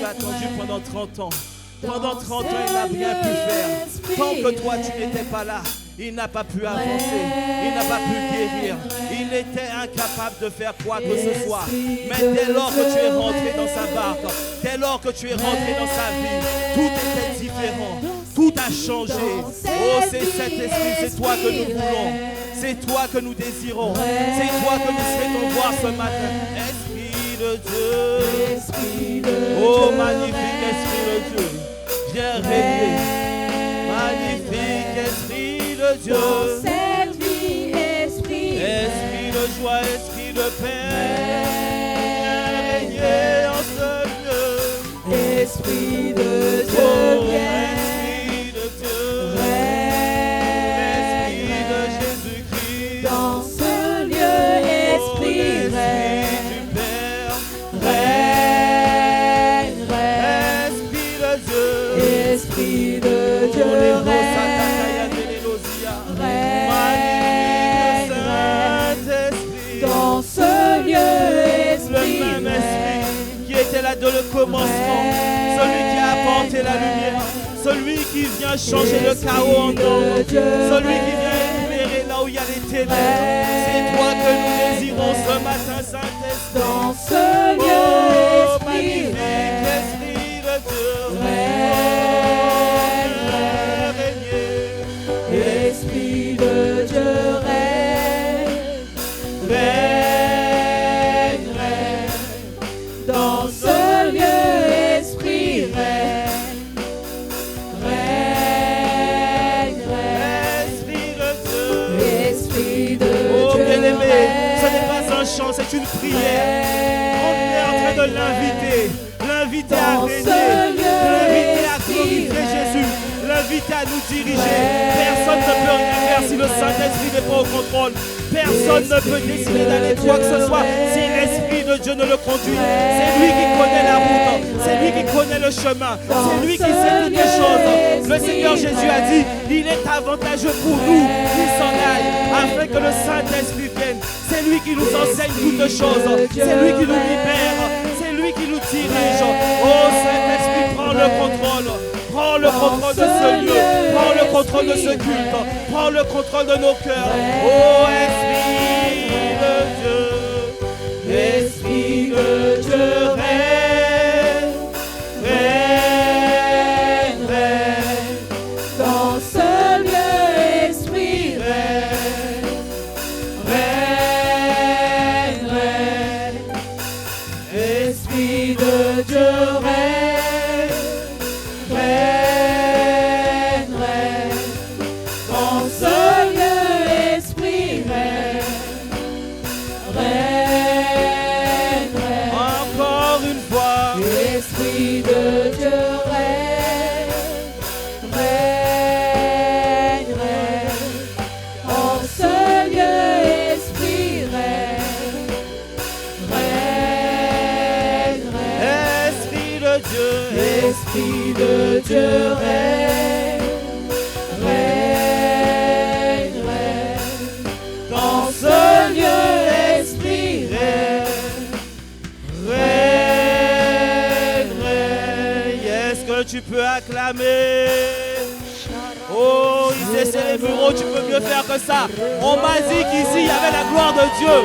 attendu pendant 30 ans. Pendant 30 ans, il n'a rien pu faire. Tant que toi, tu n'étais pas là, il n'a pas pu avancer. Il n'a pas pu guérir. Il était incapable de faire quoi que ce soit. Mais dès lors que tu es rentré dans sa barque, dès lors que tu es rentré dans sa vie, tout était différent. Tout a changé. Oh, c'est cet esprit, c'est toi que nous voulons. C'est toi que nous désirons. C'est toi que nous souhaitons voir ce matin. Esprit de Dieu. Oh, magnifique Esprit de Dieu. Viens régner. Magnifique Esprit de Dieu. Esprit de joie, Esprit de paix. Viens régner en ce lieu. Esprit de Dieu, Oh, viens. Esprit de Dieu. Esprit de Jésus-Christ. Dans ce lieu, Esprit Oh, règne, du Père. règne, règne. Esprit de Dieu. Esprit de Dieu, Oh, les mots, règne, Satakaya, Télélosia. règne, Magnifique règne. Saint-Esprit. Dans ce lieu, Le Esprit même règne, esprit qui était là dès le commencement, celui qui a apporté la lumière, celui qui vient changer le chaos en ordre, celui qui vient libérer là où il y a les ténèbres. C'est toi que nous désirons ce matin, Saint-Esprit. dans ce lieu, Oh, Esprit magnifique règne, Esprit de Dieu. Esprit de Dieu, règne, règne, règne. Dans ce lieu, Esprit règne, règne, règne. Esprit de Dieu. Esprit de Oh, Dieu, bien-aimé, ce n'est règne, pas un chant, c'est une prière. On est en train de l'inviter à Dans régner, ce lieu, l'inviter à Esprit glorifier règne. Jésus, l'inviter à nous diriger. Personne ne peut rien faire si le Saint-Esprit n'est pas au contrôle. Personne ne peut décider d'aller quoi que ce soit si l'Esprit de Dieu ne le conduit. C'est lui qui connaît la route, c'est lui qui connaît le chemin, c'est lui qui sait toutes les choses. Le Seigneur Jésus a dit, il est avantageux pour nous qu'il s'en aille afin que le Saint-Esprit vienne. C'est lui qui nous enseigne toutes choses, c'est lui qui nous libère, c'est lui qui nous dirige. Oh Saint-Esprit, prends le contrôle. Prends le contrôle de ce lieu, prends le contrôle de ce culte, prends le contrôle de nos cœurs. Oh Esprit de Dieu, Esprit de Dieu, règne, règne, règne. Dans ce lieu, Esprit règne, règne, règne. Esprit de Dieu règne, règne, règne. Dans ce lieu, Esprit règne, règne, règne. Encore une fois, Esprit de Dieu règne, règne, règne. En ce lieu, Esprit règne, règne, règne. Esprit de Dieu, Esprit de Dieu règne, règne, règne. Dans ce lieu, Esprit règne, règne, règne. Est-ce que tu peux acclamer? Oh, il s'est les bureaux, tu peux mieux faire que ça. On m'a dit qu'ici, il y avait la gloire de Dieu.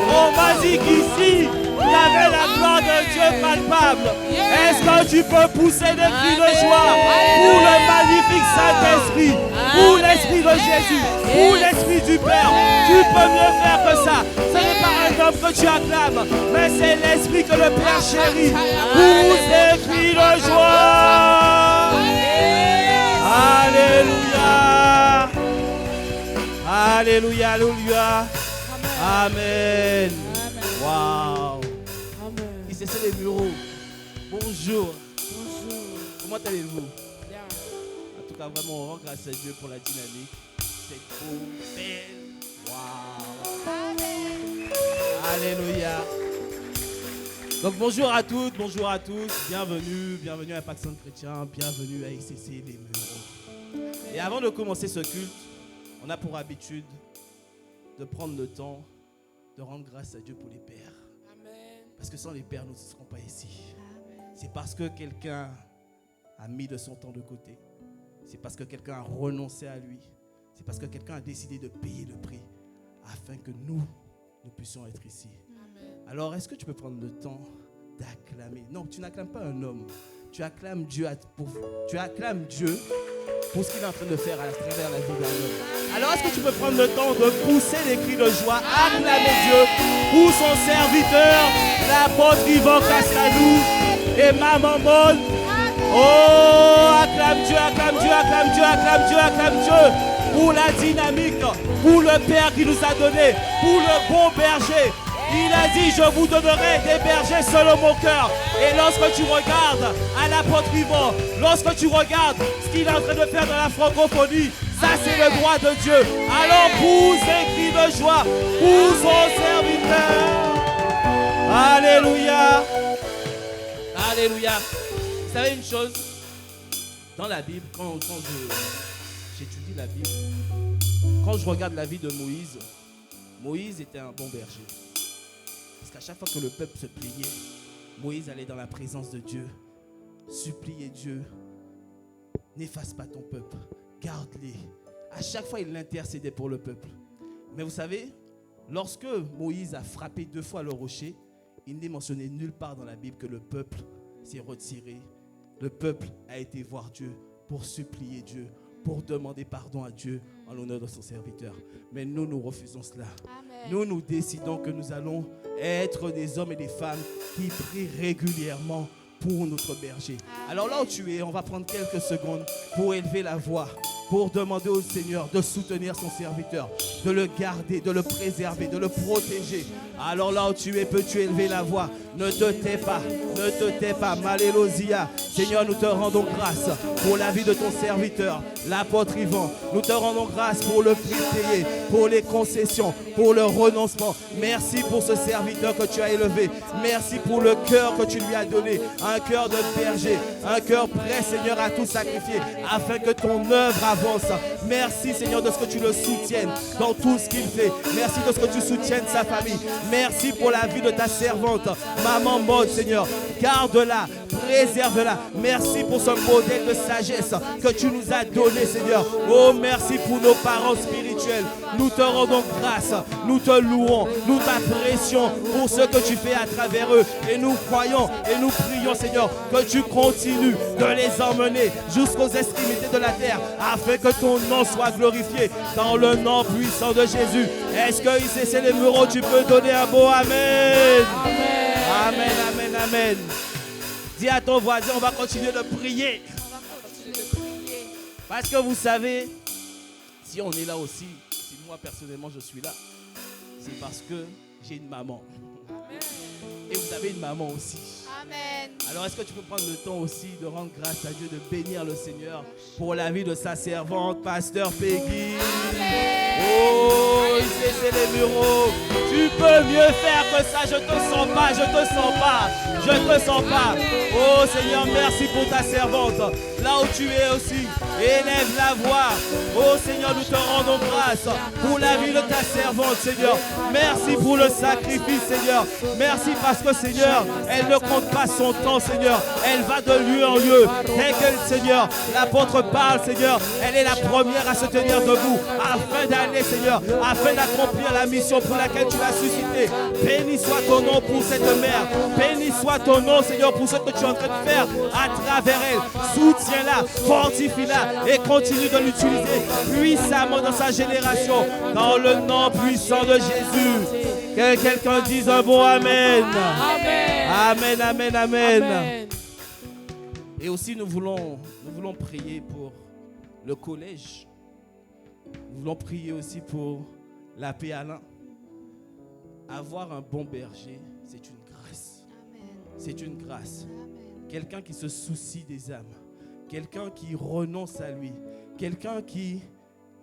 On m'a dit qu'ici, il y avait la gloire de Dieu palpable. Est-ce que tu peux pousser des cris de joie pour le magnifique Saint-Esprit, pour l'Esprit de Jésus, pour l'Esprit du Père? Tu peux mieux faire que ça. Ce n'est pas un homme que tu acclames, mais c'est l'Esprit que le Père chérit. Pousse des cris de joie. Alléluia. Alléluia, alléluia. Amen. Waouh. Il s'est les bureaux. Bonjour. Comment allez-vous? En tout cas, vraiment, on rend grâce à Dieu pour la dynamique. C'est beau, belle. Waouh. Alléluia. Donc bonjour à toutes, bonjour à tous. Bienvenue à Impact Centre Chrétien, bienvenue à ICC Les Mureaux. Et avant de commencer ce culte, on a pour habitude de prendre le temps de rendre grâce à Dieu pour les pères. Parce que sans les pères, nous ne serons pas ici. c'est parce que quelqu'un a mis de son temps de côté. C'est parce que quelqu'un a renoncé à lui. C'est parce que quelqu'un a décidé de payer le prix afin que nous puissions être ici. Amen. Alors, est-ce que tu peux prendre le temps d'acclamer? Non, tu n'acclames pas un homme. Tu acclames Dieu pour ce qu'il est en train de faire à travers la vie d'un homme. Alors, est-ce que tu peux prendre le temps de pousser des cris de joie, acclamer Dieu pour son serviteur, l'apôtre Yvan Castalou et Maman Maud? Oh, acclame Dieu, acclame Dieu, acclame Dieu, acclame Dieu, acclame Dieu pour la dynamique, pour le Père qui nous a donné, pour le bon berger. Il a dit, je vous donnerai des bergers selon mon cœur. Et lorsque tu regardes à l'apôtre Yvan, lorsque tu regardes ce qu'il est en train de faire dans la francophonie, ça c'est le droit de Dieu. Alors pousse des cris de joie pour son serviteur. Alléluia. Alléluia. Vous savez une chose, dans la Bible, quand j'étudie la Bible, quand je regarde la vie de Moïse, Moïse était un bon berger. Parce qu'à chaque fois que le peuple se pliait, Moïse allait dans la présence de Dieu, supplier Dieu, n'efface pas ton peuple, garde-les. À chaque fois, il intercédait pour le peuple. Mais vous savez, lorsque Moïse a frappé 2 fois le rocher, il n'est mentionné nulle part dans la Bible que le peuple s'est retiré. Le peuple a été voir Dieu pour supplier Dieu, pour demander pardon à Dieu en l'honneur de son serviteur. Mais nous refusons cela. Amen. Nous décidons que nous allons être des hommes et des femmes qui prient régulièrement pour notre berger. Amen. Alors là où tu es, on va prendre quelques secondes pour élever la voix, pour demander au Seigneur de soutenir son serviteur, de le garder, de le préserver, de le protéger. Alors là où tu es, peux-tu élever la voix? Ne te tais pas, ne te tais pas. Malléluia. Seigneur, nous te rendons grâce pour la vie de ton serviteur, l'apôtre Yvan. Nous te rendons grâce pour le prix payé, pour les concessions, pour le renoncement. Merci pour ce serviteur que tu as élevé. Merci pour le cœur que tu lui as donné. Un cœur de berger, un cœur prêt, Seigneur, à tout sacrifier afin que ton œuvre avance. Merci, Seigneur, de ce que tu le soutiennes dans tout ce qu'il fait. Merci de ce que tu soutiennes sa famille. Merci pour la vie de ta servante, Maman Maud, Seigneur. Garde-la, préserve-la. Merci pour ce modèle de sagesse que tu nous as donné, Seigneur. Oh, merci pour nos parents spirituels. Nous te rendons grâce, nous te louons, nous t'apprécions pour ce que tu fais à travers eux. Et nous croyons et nous prions, Seigneur, que tu continues de les emmener jusqu'aux extrémités de la terre afin que ton nom soit glorifié dans le nom puissant de Jésus. Est-ce que ici c'est les mureaux, tu peux donner un beau amen? Amen, amen, amen. Dis à ton voisin, on va continuer de prier. Parce que vous savez, si on est là aussi, si moi personnellement je suis là, c'est parce que j'ai une maman. Amen. Et vous avez une maman aussi. Amen. Alors est-ce que tu peux prendre le temps aussi de rendre grâce à Dieu, de bénir le Seigneur pour la vie de sa servante, Pasteur Peggy. Amen. Oh, c'est les bureaux. Tu peux mieux faire que ça. Je te sens pas, je te sens pas, je te sens pas. Oh Seigneur, merci pour ta servante. Là où tu es aussi, élève la voix. Oh Seigneur, nous te rendons grâce pour la vie de ta servante, Seigneur. Merci pour le sacrifice, Seigneur. Merci parce que, Seigneur, elle ne compte pas son temps, Seigneur. Elle va de lieu en lieu. Dès que, Seigneur, l'apôtre parle, Seigneur, elle est la première à se tenir debout afin d'aller, Seigneur, afin d'accomplir la mission pour laquelle tu l'as suscité. Béni soit ton nom pour cette mère. Béni soit ton nom, Seigneur, pour ce que tu es en train de faire à travers elle. Soutiens-la, fortifie-la et continue de l'utiliser puissamment dans sa génération. Dans le nom puissant de Jésus. Que quelqu'un dise un bon amen. Amen. Amen, amen, amen. Amen. Et aussi nous voulons prier pour le collège. Nous voulons prier aussi pour la paix Alain. Avoir un bon berger, c'est une grâce. Amen. C'est une grâce. Amen. Quelqu'un qui se soucie des âmes. Quelqu'un qui renonce à lui. Quelqu'un qui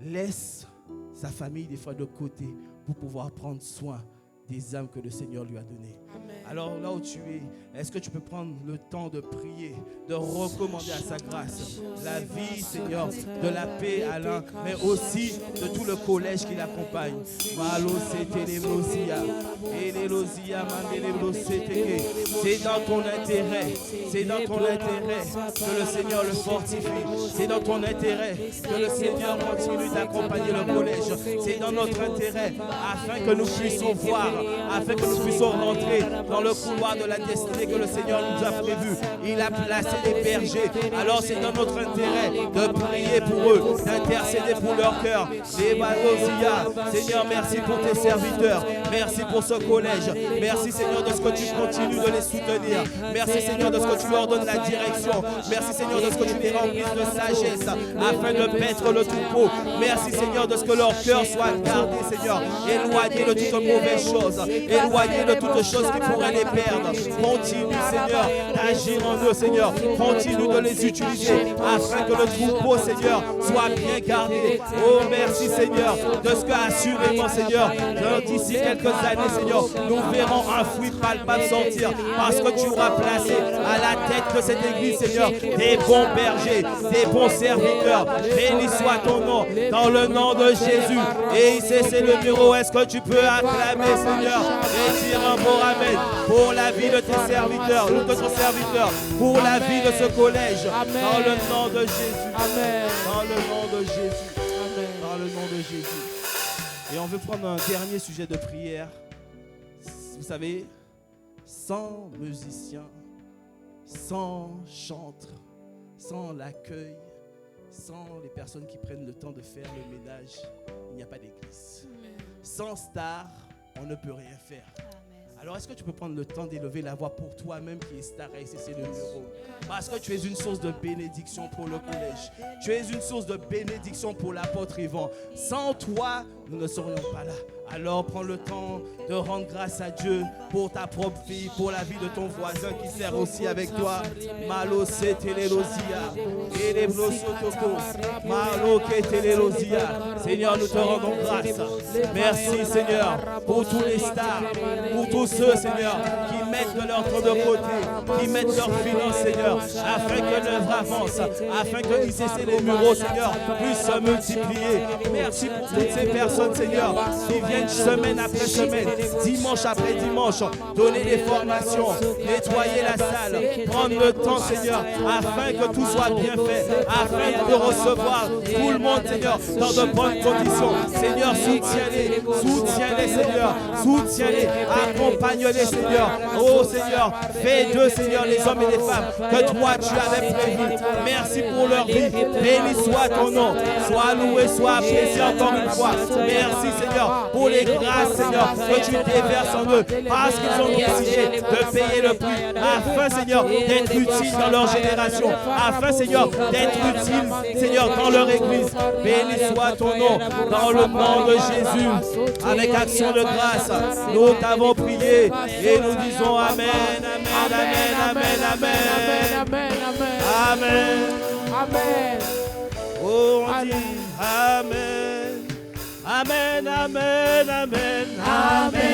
laisse sa famille des fois de côté pour pouvoir prendre soin des âmes que le Seigneur lui a données. Alors là où tu es, est-ce que tu peux prendre le temps de prier, de recommander à sa grâce la vie, Seigneur, de la paix, Alain, mais aussi de tout le collège qui l'accompagne. C'est dans ton intérêt, c'est dans ton intérêt que le Seigneur le fortifie. C'est dans ton intérêt que le Seigneur continue d'accompagner le collège. C'est dans notre intérêt afin que nous puissions voir, afin que nous puissions rentrer dans le couloir de la destinée que le Seigneur nous a prévu. Il a placé des bergers. Alors c'est dans notre intérêt de prier pour eux, d'intercéder pour leur cœur. Seigneur, merci pour tes serviteurs. Merci pour ce collège. Merci Seigneur de ce que tu continues de les soutenir. Merci Seigneur de ce que tu leur donnes la direction. Merci Seigneur de ce que tu les remplis de sagesse afin de paître le troupeau. Merci Seigneur de ce que leur cœur soit gardé, Seigneur. Éloigné de toute mauvaise chose. Éloigné de toute chose qui pourrait les perdre. Continue Seigneur d'agir en eux, Seigneur. Continue de les utiliser afin que le troupeau, Seigneur, soit bien gardé. Oh merci Seigneur de ce que assurément, Seigneur, d'ici quelques années, Seigneur, nous verrons un fruit palpable sortir parce que tu auras placé à la tête de cette église, Seigneur, des bons bergers, des bons serviteurs. Béni soit ton nom, dans le nom de Jésus. Et c'est le bureau. Est-ce que tu peux acclamer, Seigneur, et dire un bon amen pour la vie de tes serviteurs, ou de ton serviteur, pour la vie de ce collège, dans le nom de Jésus. Amen. Dans le nom de Jésus. Amen. Dans le nom de Jésus. Et on veut prendre un dernier sujet de prière. Vous savez, sans musiciens, sans chantres, sans l'accueil, sans les personnes qui prennent le temps de faire le ménage, il n'y a pas d'église. Sans star, on ne peut rien faire. Alors est-ce que tu peux prendre le temps d'élever la voix pour toi-même qui est star et c'est le numéro? Parce que tu es une source de bénédiction pour le collège. Tu es une source de bénédiction pour l'apôtre Yvan. Sans toi, nous ne serions pas là. Alors prends le temps de rendre grâce à Dieu pour ta propre vie, pour la vie de ton voisin qui sert aussi avec toi. Malo setelelosia, eleblosototo, malo ketelelosia. Seigneur, nous te rendons grâce. Merci Seigneur pour tous les stars, pour tous ceux, Seigneur, qui mettent de leur temps de côté, qui mettent leurs finances, Seigneur, afin que l'œuvre avance, afin que ICC les bureaux, Seigneur, puissent se multiplier. Merci pour toutes ces personnes, Seigneur, qui viennent semaine après semaine, dimanche après dimanche, donner des formations, nettoyer la salle, prendre le temps, Seigneur, afin que tout soit bien fait, afin de recevoir tout le monde, Seigneur, dans de bonnes conditions. Seigneur, soutiens-les, Seigneur, soutiens-les, accompagne-les, Seigneur. Oh Seigneur, fais d'eux, Seigneur, les hommes et les femmes que toi tu avais prévus. Merci pour leur vie. Béni soit ton nom. Sois loué, sois apprécié encore une fois. Merci Seigneur pour les grâces, Seigneur, que tu déverses en eux parce qu'ils ont décidé de payer le prix afin, Seigneur, d'être utiles dans leur génération, afin, Seigneur, d'être utiles, Seigneur, dans leur église. Béni soit ton nom dans le nom de Jésus. Avec action de grâce, nous t'avons prié et nous disons Amen, Amen, Amen, Amen, Amen, Amen, Amen. Oh, on dit Amen, Amen, Amen, Amen, Amen.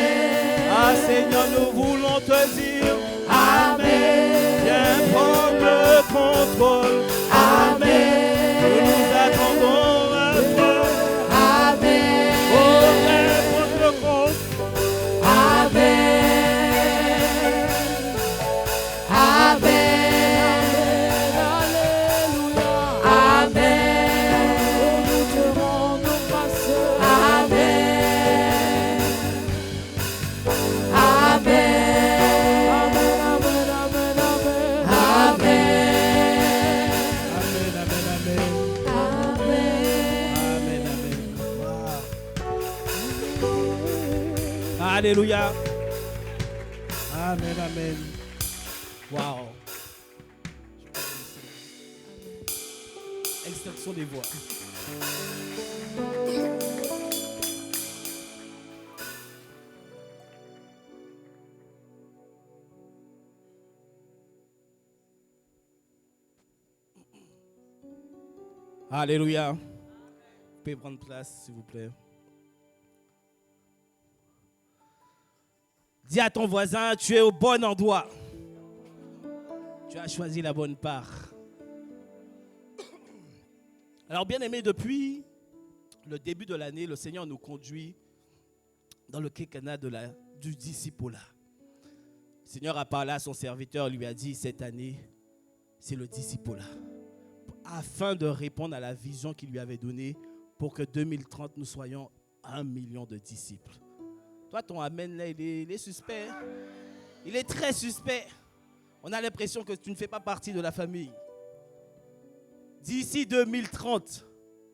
Ah Seigneur, nous voulons te dire Amen. Viens prendre le contrôle. Amen. Nous nous attendons à toi. Amen. Oh, viens prendre le contrôle. Amen. Amen. Alléluia. Amen. Nous te rendons grâce. Amen. Amen. Amen. Amen. Amen. Amen. Amen. Amen. Alléluia. Amen, amen. Wow. Extraction des voix. Alléluia. Vous pouvez prendre place, s'il vous plaît. Dis à ton voisin, tu es au bon endroit. Tu as choisi la bonne part. Alors bien aimé, depuis le début de l'année, le Seigneur nous conduit dans le quinquennat du discipulat. Le Seigneur a parlé à son serviteur, lui a dit, cette année, c'est le discipulat. Afin de répondre à la vision qu'il lui avait donnée pour que 2030, nous soyons 1 million de disciples. Toi, ton amen, là, il est suspect. Il est très suspect. On a l'impression que tu ne fais pas partie de la famille. D'ici 2030,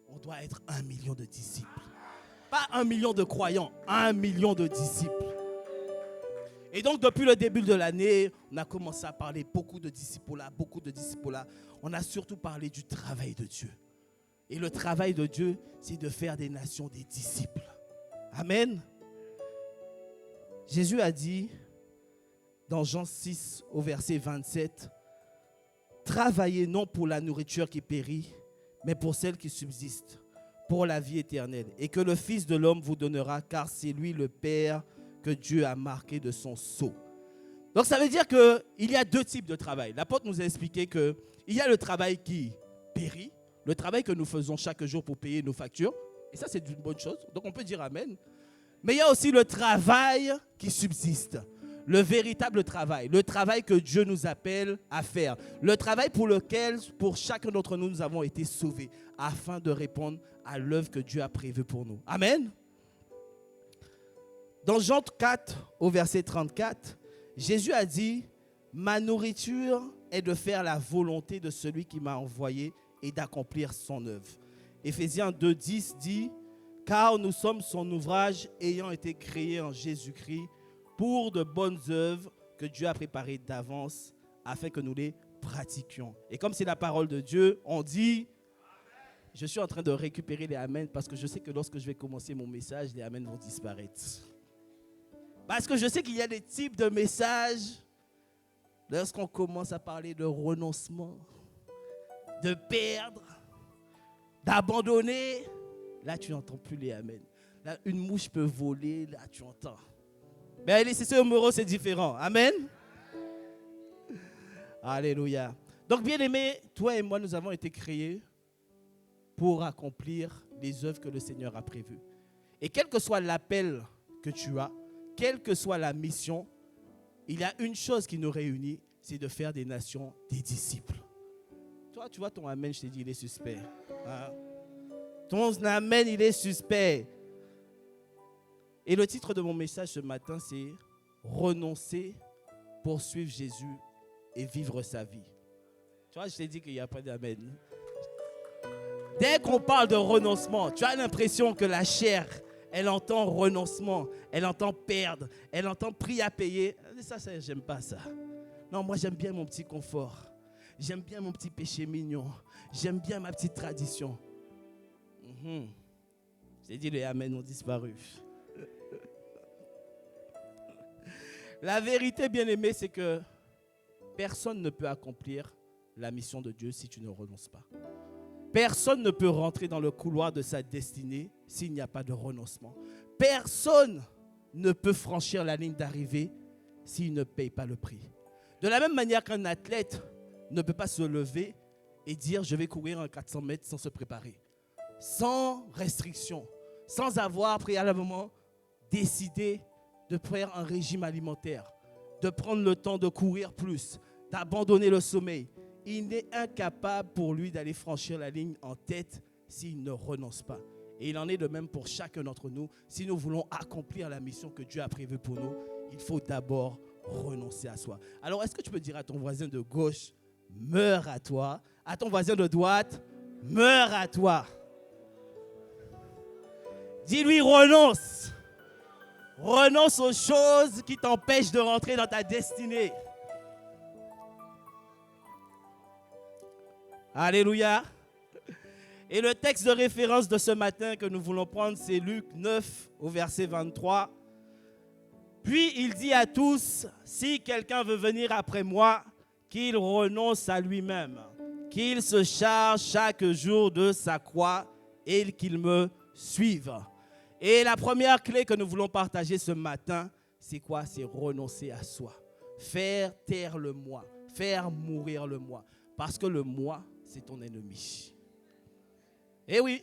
on doit être 1 million de disciples. Pas 1 million de croyants, 1 million de disciples. Et donc, depuis le début de l'année, on a commencé à parler beaucoup de disciples-là. On a surtout parlé du travail de Dieu. Et le travail de Dieu, c'est de faire des nations des disciples. Amen. Jésus a dit, dans Jean 6, au verset 27, « Travaillez non pour la nourriture qui périt, mais pour celle qui subsiste, pour la vie éternelle. Et que le Fils de l'homme vous donnera, car c'est lui le Père que Dieu a marqué de son sceau. » Donc ça veut dire qu'il y a deux types de travail. L'apôtre nous a expliqué qu'il y a le travail qui périt, le travail que nous faisons chaque jour pour payer nos factures. Et ça, c'est une bonne chose. Donc on peut dire Amen. Mais il y a aussi le travail qui subsiste. Le véritable travail. Le travail que Dieu nous appelle à faire. Le travail pour lequel, pour chacun d'entre nous, nous avons été sauvés. Afin de répondre à l'œuvre que Dieu a prévue pour nous. Amen. Dans Jean 4, au verset 34, Jésus a dit, « Ma nourriture est de faire la volonté de celui qui m'a envoyé et d'accomplir son œuvre. » Éphésiens 2,10 dit, « Car nous sommes son ouvrage ayant été créés en Jésus-Christ pour de bonnes œuvres que Dieu a préparées d'avance afin que nous les pratiquions. » Et comme c'est la parole de Dieu, on dit, je suis en train de récupérer les amens parce que je sais que lorsque je vais commencer mon message, les amens vont disparaître. Parce que je sais qu'il y a des types de messages, lorsqu'on commence à parler de renoncement, de perdre, d'abandonner, là tu n'entends plus les amens. Là, une mouche peut voler, là tu entends. Mais les CC Omoro, c'est différent. Amen. Alléluia. Donc bien aimé, toi et moi, nous avons été créés pour accomplir les œuvres que le Seigneur a prévues. Et quel que soit l'appel que tu as, quelle que soit la mission, il y a une chose qui nous réunit, c'est de faire des nations des disciples. Toi, tu vois ton amen, je t'ai dit, il est suspect. Hein? Ton amen, il est suspect. Et le titre de mon message ce matin, c'est « Renoncer pour suivre Jésus et vivre sa vie ». Tu vois, je t'ai dit qu'il n'y a pas d'amen. Dès qu'on parle de renoncement, tu as l'impression que la chair, elle entend renoncement, elle entend perdre, elle entend prix à payer. Ça, j'aime pas ça. Non, moi, j'aime bien mon petit confort. J'aime bien mon petit péché mignon. J'aime bien ma petite tradition. J'ai dit, les amens ont disparu. La vérité, bien aimée, c'est que personne ne peut accomplir la mission de Dieu si tu ne renonces pas. Personne ne peut rentrer dans le couloir de sa destinée s'il n'y a pas de renoncement. Personne ne peut franchir la ligne d'arrivée s'il ne paye pas le prix. De la même manière qu'un athlète ne peut pas se lever et dire « je vais courir un 400 mètres » sans se préparer, sans restriction, sans avoir préalablement décidé de faire un régime alimentaire, de prendre le temps de courir plus, d'abandonner le sommeil. Il est incapable pour lui d'aller franchir la ligne en tête s'il ne renonce pas. Et il en est de même pour chacun d'entre nous. Si nous voulons accomplir la mission que Dieu a prévue pour nous, il faut d'abord renoncer à soi. Alors, est-ce que tu peux dire à ton voisin de gauche, meurs à toi, à ton voisin de droite, meurs à toi. Dis-lui, renonce. Renonce aux choses qui t'empêchent de rentrer dans ta destinée. Alléluia. Et le texte de référence de ce matin que nous voulons prendre, c'est Luc 9 au verset 23. Puis il dit à tous, si quelqu'un veut venir après moi, qu'il renonce à lui-même, qu'il se charge chaque jour de sa croix et qu'il me suive. Et la première clé que nous voulons partager ce matin, c'est quoi? C'est renoncer à soi. Faire taire le moi. Faire mourir le moi. Parce que le moi, c'est ton ennemi. Eh oui.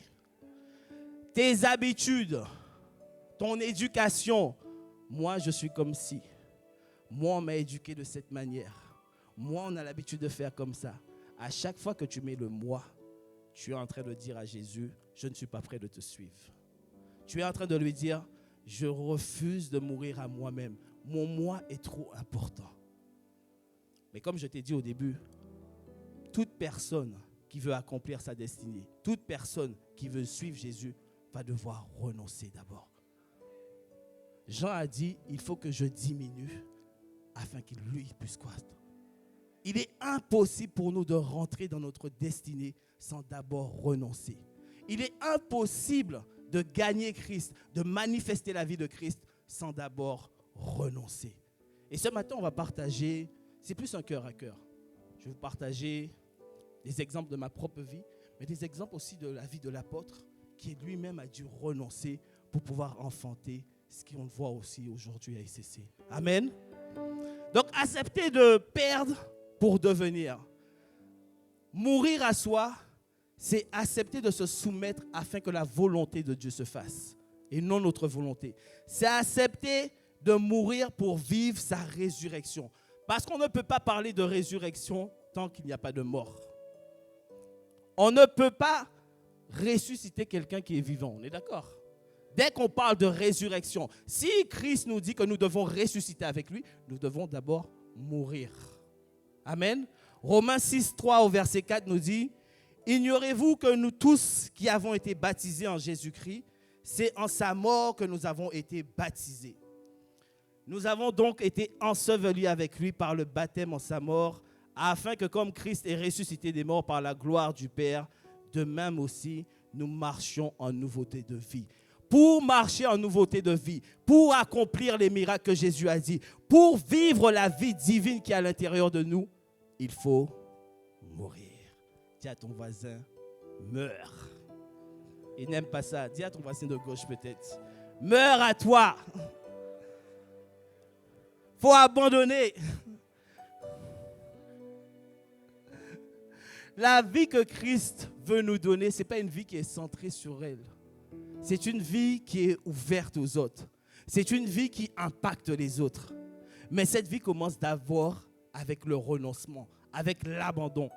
Tes habitudes, ton éducation. Moi, je suis comme si. Moi, on m'a éduqué de cette manière. Moi, on a l'habitude de faire comme ça. À chaque fois que tu mets le moi, tu es en train de dire à Jésus, je ne suis pas prêt de te suivre. Tu es en train de lui dire, je refuse de mourir à moi-même. Mon moi est trop important. Mais comme je t'ai dit au début, toute personne qui veut accomplir sa destinée, toute personne qui veut suivre Jésus va devoir renoncer d'abord. Jean a dit, il faut que je diminue afin qu'il lui puisse croître. Il est impossible pour nous de rentrer dans notre destinée sans d'abord renoncer. Il est impossible de gagner Christ, de manifester la vie de Christ sans d'abord renoncer. Et ce matin, on va partager, c'est plus un cœur à cœur. Je vais vous partager des exemples de ma propre vie, mais des exemples aussi de la vie de l'apôtre qui lui-même a dû renoncer pour pouvoir enfanter ce qu'on voit aussi aujourd'hui à ICC. Amen. Donc, accepter de perdre pour devenir. Mourir à soi, c'est accepter de se soumettre afin que la volonté de Dieu se fasse et non notre volonté. C'est accepter de mourir pour vivre sa résurrection. Parce qu'on ne peut pas parler de résurrection tant qu'il n'y a pas de mort. On ne peut pas ressusciter quelqu'un qui est vivant, on est d'accord? Dès qu'on parle de résurrection, si Christ nous dit que nous devons ressusciter avec lui, nous devons d'abord mourir. Amen. Romains 6, 3 au verset 4 nous dit, « Ignorez-vous que nous tous qui avons été baptisés en Jésus-Christ, c'est en sa mort que nous avons été baptisés. Nous avons donc été ensevelis avec lui par le baptême en sa mort, afin que comme Christ est ressuscité des morts par la gloire du Père, de même aussi nous marchions en nouveauté de vie. » Pour marcher en nouveauté de vie, pour accomplir les miracles que Jésus a dit, pour vivre la vie divine qui est à l'intérieur de nous, il faut mourir. Dis à ton voisin, meurs. Il n'aime pas ça. Dis à ton voisin de gauche peut-être, meurs à toi. Faut abandonner. La vie que Christ veut nous donner, ce n'est pas une vie qui est centrée sur elle. C'est une vie qui est ouverte aux autres. C'est une vie qui impacte les autres. Mais cette vie commence d'abord avec le renoncement, avec l'abandon.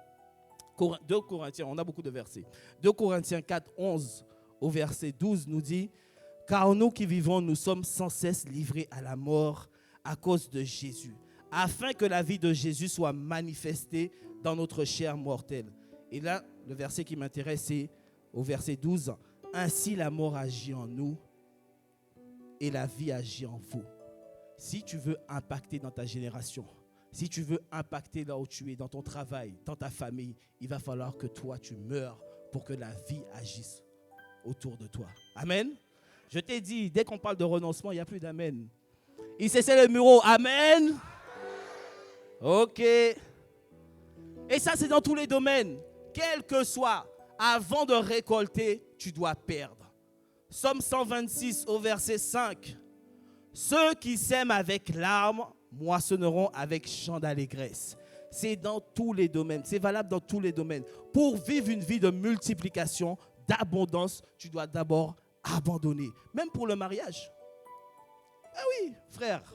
2 Corinthiens, on a beaucoup de versets. 2 Corinthiens 4, 11 au verset 12 nous dit « Car nous qui vivons, nous sommes sans cesse livrés à la mort à cause de Jésus, afin que la vie de Jésus soit manifestée dans notre chair mortelle. » Et là, le verset qui m'intéresse, c'est au verset 12. « Ainsi la mort agit en nous et la vie agit en vous. » Si tu veux impacter dans ta génération, si tu veux impacter là où tu es, dans ton travail, dans ta famille, il va falloir que toi, tu meurs pour que la vie agisse autour de toi. Amen. Je t'ai dit, dès qu'on parle de renoncement, il n'y a plus d'amen. Il cessait le mur. Amen. Ok. Et ça, c'est dans tous les domaines. Quel que soit, avant de récolter, tu dois perdre. Psaume 126 au verset 5. Ceux qui sèment avec larmes moissonneront avec chant d'allégresse. C'est dans tous les domaines. C'est valable dans tous les domaines. Pour vivre une vie de multiplication, d'abondance, tu dois d'abord abandonner. Même pour le mariage. Ah oui, frère.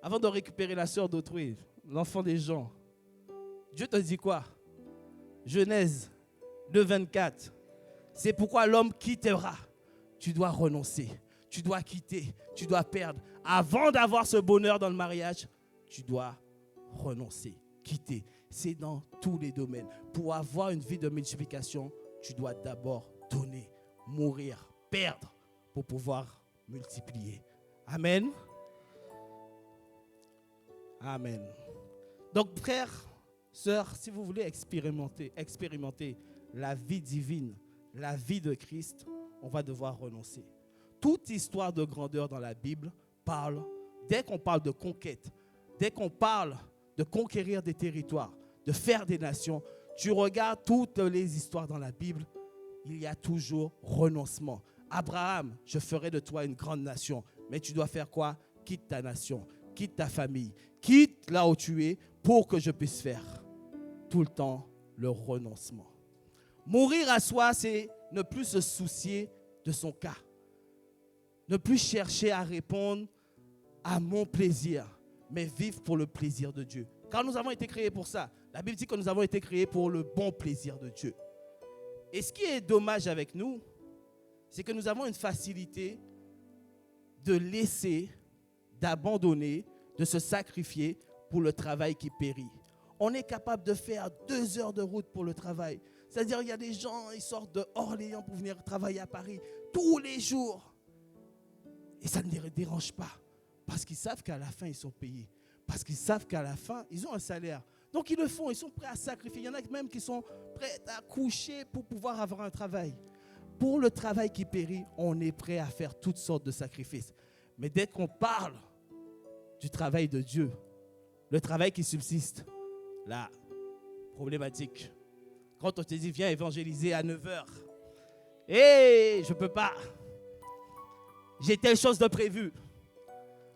Avant de récupérer la sœur d'autrui, l'enfant des gens, Dieu te dit quoi? Genèse 2, 24. C'est pourquoi l'homme quittera. Tu dois renoncer. Tu dois quitter. Tu dois perdre. Avant d'avoir ce bonheur dans le mariage, tu dois renoncer, quitter. C'est dans tous les domaines. Pour avoir une vie de multiplication, tu dois d'abord donner, mourir, perdre pour pouvoir multiplier. Amen. Amen. Donc, frères, sœurs, si vous voulez expérimenter la vie divine, la vie de Christ, on va devoir renoncer. Toute histoire de grandeur dans la Bible parle, dès qu'on parle de conquête, dès qu'on parle de conquérir des territoires, de faire des nations, tu regardes toutes les histoires dans la Bible, il y a toujours renoncement. Abraham, je ferai de toi une grande nation. Mais tu dois faire quoi? quitte ta nation, quitte ta famille, quitte là où tu es pour que je puisse faire tout le temps le renoncement. Mourir à soi, c'est ne plus se soucier de son cas. Ne plus chercher à répondre à mon plaisir, mais vivre pour le plaisir de Dieu. Car nous avons été créés pour ça. La Bible dit que nous avons été créés pour le bon plaisir de Dieu. Et ce qui est dommage avec nous, c'est que nous avons une facilité de laisser, d'abandonner, de se sacrifier pour le travail qui périt. On est capable de faire 2 heures de route pour le travail. C'est-à-dire, il y a des gens, ils sortent de Orléans pour venir travailler à Paris tous les jours. Et ça ne les dérange pas. Parce qu'ils savent qu'à la fin, ils sont payés. Parce qu'ils savent qu'à la fin, ils ont un salaire. Donc, ils le font. Ils sont prêts à sacrifier. Il y en a même qui sont prêts à coucher pour pouvoir avoir un travail. Pour le travail qui périt, on est prêt à faire toutes sortes de sacrifices. Mais dès qu'on parle du travail de Dieu, le travail qui subsiste, là, problématique. Quand on te dit, viens évangéliser à 9h, je ne peux pas. J'ai telle chose de prévu.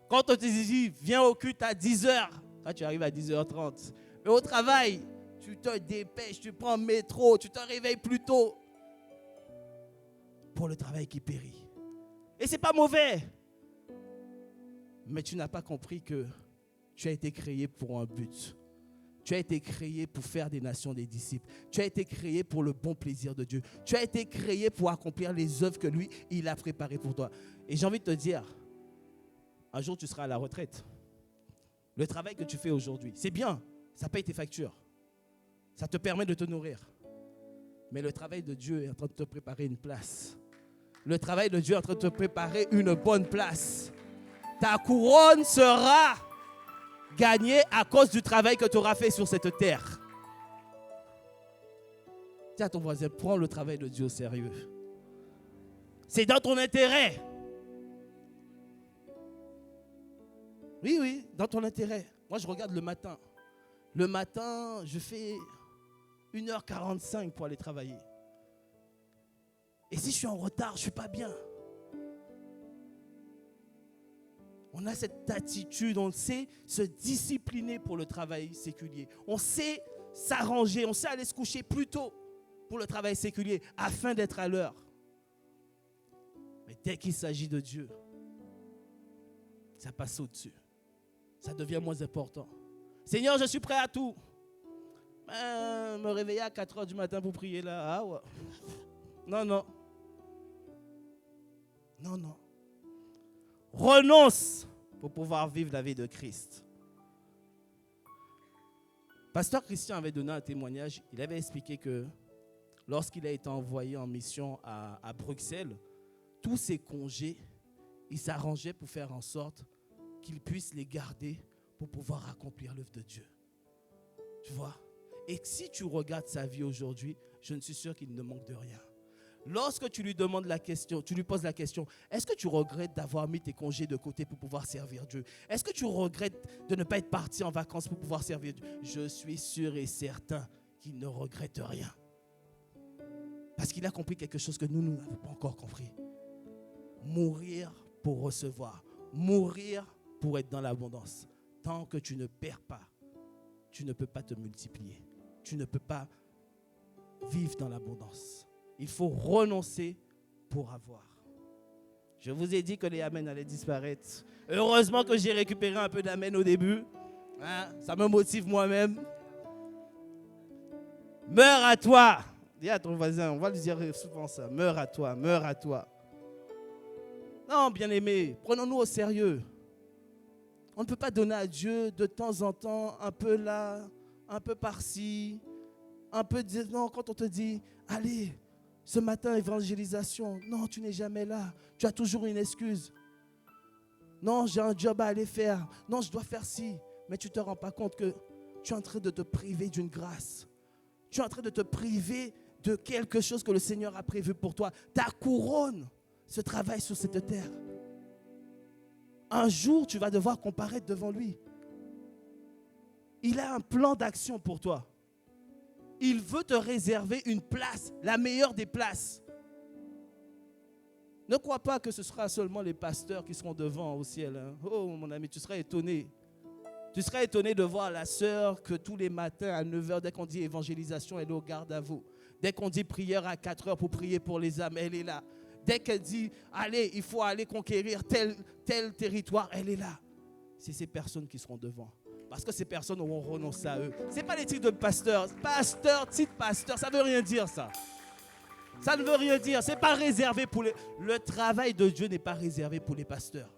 Quand on te dit, viens au culte à 10h, quand tu arrives à 10h30. Mais au travail, tu te dépêches, tu prends le métro, tu te réveilles plus tôt. Pour le travail qui périt. Et ce n'est pas mauvais. Mais tu n'as pas compris que tu as été créé pour un but. Tu as été créé pour faire des nations des disciples. Tu as été créé pour le bon plaisir de Dieu. Tu as été créé pour accomplir les œuvres que lui, il a préparées pour toi. Et j'ai envie de te dire, un jour tu seras à la retraite. Le travail que tu fais aujourd'hui, c'est bien, ça paye tes factures. Ça te permet de te nourrir. Mais le travail de Dieu est en train de te préparer une place. Le travail de Dieu est en train de te préparer une bonne place. Ta couronne sera gagnée à cause du travail que tu auras fait sur cette terre. Dis à ton voisin, prends le travail de Dieu au sérieux. C'est dans ton intérêt. Oui, dans ton intérêt. Moi, je regarde le matin. Le matin, je fais 1h45 pour aller travailler. Et si je suis en retard, je ne suis pas bien. On a cette attitude, on sait se discipliner pour le travail séculier. On sait s'arranger, on sait aller se coucher plus tôt pour le travail séculier afin d'être à l'heure. Mais dès qu'il s'agit de Dieu, ça passe au-dessus. Ça devient moins important. Seigneur, je suis prêt à tout. Me réveiller à 4h du matin pour prier là, ouais. Non. Renonce pour pouvoir vivre la vie de Christ. Pasteur Christian avait donné un témoignage. Il avait expliqué que lorsqu'il a été envoyé en mission à Bruxelles, tous ses congés, il s'arrangeait pour faire en sorte qu'il puisse les garder pour pouvoir accomplir l'œuvre de Dieu. Tu vois? Et si tu regardes sa vie aujourd'hui, je ne suis sûr qu'il ne manque de rien. Lorsque tu lui demandes la question, tu lui poses la question, est-ce que tu regrettes d'avoir mis tes congés de côté pour pouvoir servir Dieu? Est-ce que tu regrettes de ne pas être parti en vacances pour pouvoir servir Dieu? Je suis sûr et certain qu'il ne regrette rien. Parce qu'il a compris quelque chose que nous n'avons pas encore compris. Mourir pour recevoir. Mourir pour être dans l'abondance. Tant que tu ne perds pas, tu ne peux pas te multiplier. Tu ne peux pas vivre dans l'abondance. Il faut renoncer pour avoir. Je vous ai dit que les amens allaient disparaître. Heureusement que j'ai récupéré un peu d'amen au début. Ça me motive moi-même. Meurs à toi. Dis à ton voisin, on va lui dire souvent ça. Meurs à toi, meurs à toi. Non, bien-aimé, prenons-nous au sérieux. On ne peut pas donner à Dieu de temps en temps, un peu là, un peu par-ci, un peu... Non, quand on te dit, allez, ce matin, évangélisation. Non, tu n'es jamais là. Tu as toujours une excuse. Non, j'ai un job à aller faire. Non, je dois faire ci. Mais tu ne te rends pas compte que tu es en train de te priver d'une grâce. Tu es en train de te priver de quelque chose que le Seigneur a prévu pour toi. Ta couronne se travaille sur cette terre. Un jour, tu vas devoir comparaître devant lui. Il a un plan d'action pour toi. Il veut te réserver une place, la meilleure des places. Ne crois pas que ce sera seulement les pasteurs qui seront devant au ciel. Hein. Oh mon ami, tu seras étonné. Tu seras étonné de voir la sœur que tous les matins à 9h, dès qu'on dit évangélisation, elle est au garde à vous. Dès qu'on dit prière à 4h pour prier pour les âmes, elle est là. Dès qu'elle dit, allez, il faut aller conquérir tel territoire, elle est là. C'est ces personnes qui seront devant. Parce que ces personnes auront renoncé à eux. Ce n'est pas les titres de pasteur. Pasteur, titre pasteur, ça ne veut rien dire ça. Ça ne veut rien dire. Ce n'est pas réservé pour les... Le travail de Dieu n'est pas réservé pour les pasteurs.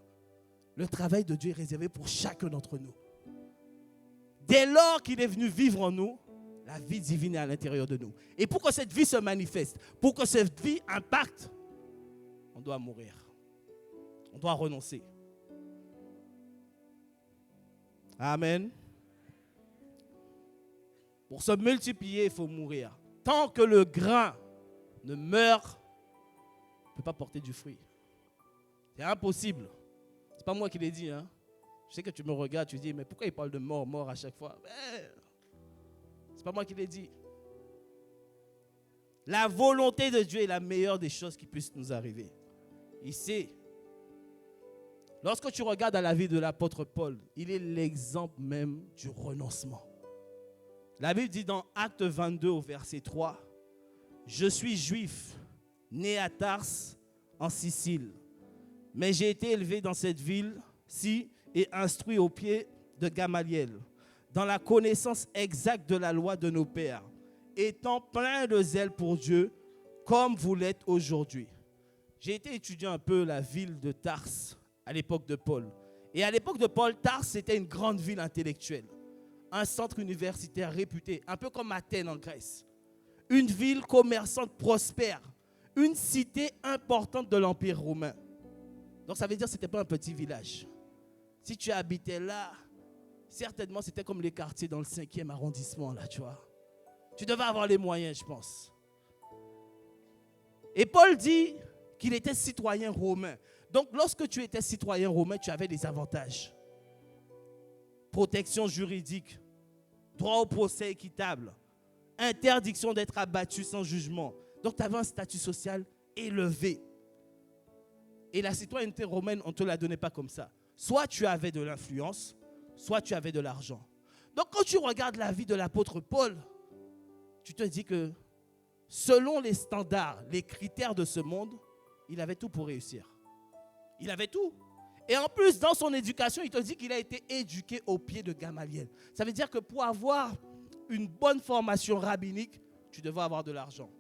Le travail de Dieu est réservé pour chacun d'entre nous. Dès lors qu'il est venu vivre en nous, la vie divine est à l'intérieur de nous. Et pour que cette vie se manifeste, pour que cette vie impacte, on doit mourir. On doit renoncer. Amen. Pour se multiplier, il faut mourir. Tant que le grain ne meurt, il ne peut pas porter du fruit. C'est impossible. Ce n'est pas moi qui l'ai dit. Hein. Je sais que tu me regardes, tu dis, mais pourquoi il parle de mort à chaque fois? Ce n'est pas moi qui l'ai dit. La volonté de Dieu est la meilleure des choses qui puissent nous arriver. Il sait. Lorsque tu regardes à la vie de l'apôtre Paul, il est l'exemple même du renoncement. La Bible dit dans Acte 22 au verset 3, « Je suis juif, né à Tarse, en Sicile, mais j'ai été élevé dans cette ville-ci et instruit au pied de Gamaliel, dans la connaissance exacte de la loi de nos pères, étant plein de zèle pour Dieu, comme vous l'êtes aujourd'hui. » J'ai été étudier un peu la ville de Tarse à l'époque de Paul. Et à l'époque de Paul, Tarse, c'était une grande ville intellectuelle. Un centre universitaire réputé, un peu comme Athènes en Grèce. Une ville commerçante prospère. Une cité importante de l'Empire romain. Donc ça veut dire que ce n'était pas un petit village. Si tu habitais là, certainement c'était comme les quartiers dans le 5e arrondissement, là, tu vois. Tu devais avoir les moyens, je pense. Et Paul dit qu'il était citoyen romain. Donc, lorsque tu étais citoyen romain, tu avais des avantages. Protection juridique, droit au procès équitable, interdiction d'être abattu sans jugement. Donc, tu avais un statut social élevé. Et la citoyenneté romaine, on ne te la donnait pas comme ça. Soit tu avais de l'influence, soit tu avais de l'argent. Donc, quand tu regardes la vie de l'apôtre Paul, tu te dis que selon les standards, les critères de ce monde, il avait tout pour réussir. Il avait tout. Et en plus, dans son éducation, il te dit qu'il a été éduqué au pied de Gamaliel. Ça veut dire que pour avoir une bonne formation rabbinique, tu devais avoir de l'argent.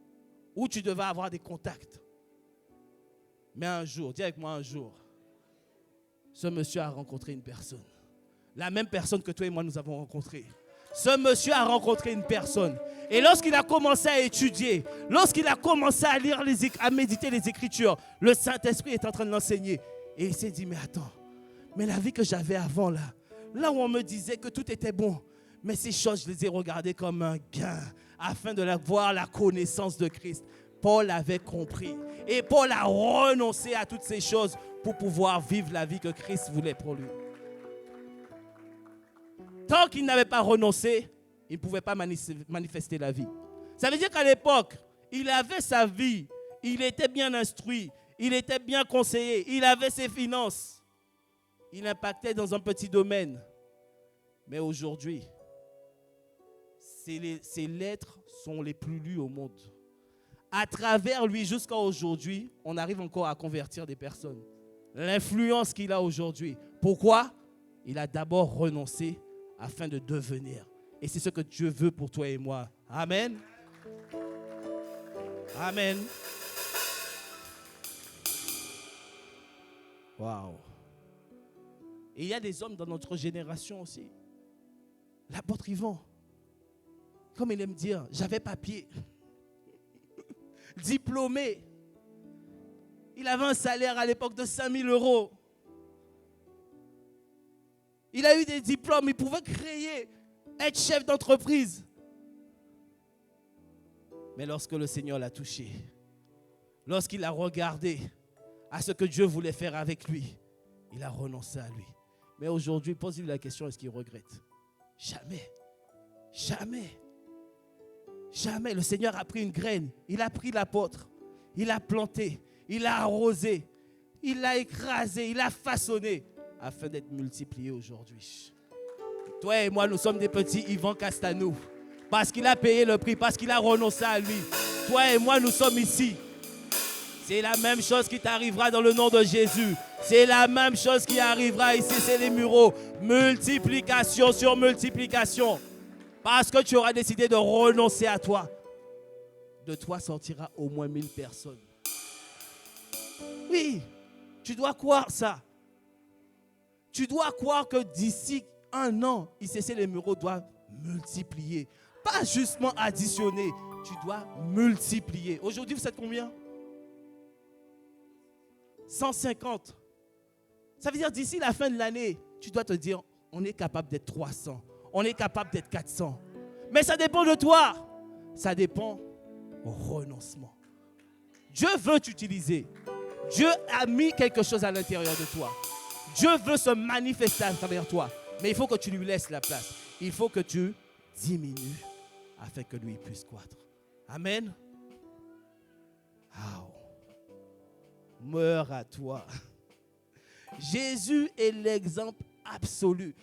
Ou tu devais avoir des contacts. Mais un jour, dis avec moi un jour, ce monsieur a rencontré une personne. La même personne que toi et moi nous avons rencontrée. Ce monsieur a rencontré une personne. Et lorsqu'il a commencé à étudier, lorsqu'il a commencé à lire, à méditer les Écritures, le Saint-Esprit est en train de l'enseigner. Et il s'est dit, mais attends, mais la vie que j'avais avant là où on me disait que tout était bon, mais ces choses, je les ai regardées comme un gain, afin de voir la connaissance de Christ. Paul avait compris. Et Paul a renoncé à toutes ces choses pour pouvoir vivre la vie que Christ voulait pour lui. Tant qu'il n'avait pas renoncé, il ne pouvait pas manifester la vie. Ça veut dire qu'à l'époque, il avait sa vie, il était bien instruit, il était bien conseillé, il avait ses finances. Il impactait dans un petit domaine. Mais aujourd'hui, ses lettres sont les plus lues au monde. À travers lui, jusqu'à aujourd'hui, on arrive encore à convertir des personnes. L'influence qu'il a aujourd'hui. Pourquoi? Il a d'abord renoncé afin de devenir. Et c'est ce que Dieu veut pour toi et moi. Amen. Amen. Waouh. Et il y a des hommes dans notre génération aussi. L'apôtre Yvan, comme il aime dire, j'avais papier. Diplômé. Il avait un salaire à l'époque de 5 000 €. Il a eu des diplômes, il pouvait créer, être chef d'entreprise. Mais lorsque le Seigneur l'a touché, lorsqu'il a regardé à ce que Dieu voulait faire avec lui, il a renoncé à lui. Mais aujourd'hui, pose-lui la question, est-ce qu'il regrette? Jamais. Jamais. Jamais. Le Seigneur a pris une graine, il a pris l'apôtre, il a planté, il l'a arrosé, il l'a écrasé, il l'a façonné afin d'être multiplié aujourd'hui. Toi et moi, nous sommes des petits Yvan Castanou parce qu'il a payé le prix, parce qu'il a renoncé à lui. Toi et moi, nous sommes ici. C'est la même chose qui t'arrivera dans le nom de Jésus. C'est la même chose qui arrivera ici, c'est les Mureaux. Multiplication sur multiplication. Parce que tu auras décidé de renoncer à toi. De toi sortira au moins 1000 personnes. Oui, tu dois croire ça. Tu dois croire que d'ici 1 an, ICC les Mureaux doivent multiplier. Pas justement additionner, tu dois multiplier. Aujourd'hui, vous êtes combien? 150. Ça veut dire d'ici la fin de l'année, tu dois te dire, on est capable d'être 300. On est capable d'être 400. Mais ça dépend de toi. Ça dépend au renoncement. Dieu veut t'utiliser. Dieu a mis quelque chose à l'intérieur de toi. Dieu veut se manifester à travers toi. Mais il faut que tu lui laisses la place. Il faut que tu diminues afin que lui puisse croître. Amen. Oh. Meurs à toi. Jésus est l'exemple absolu.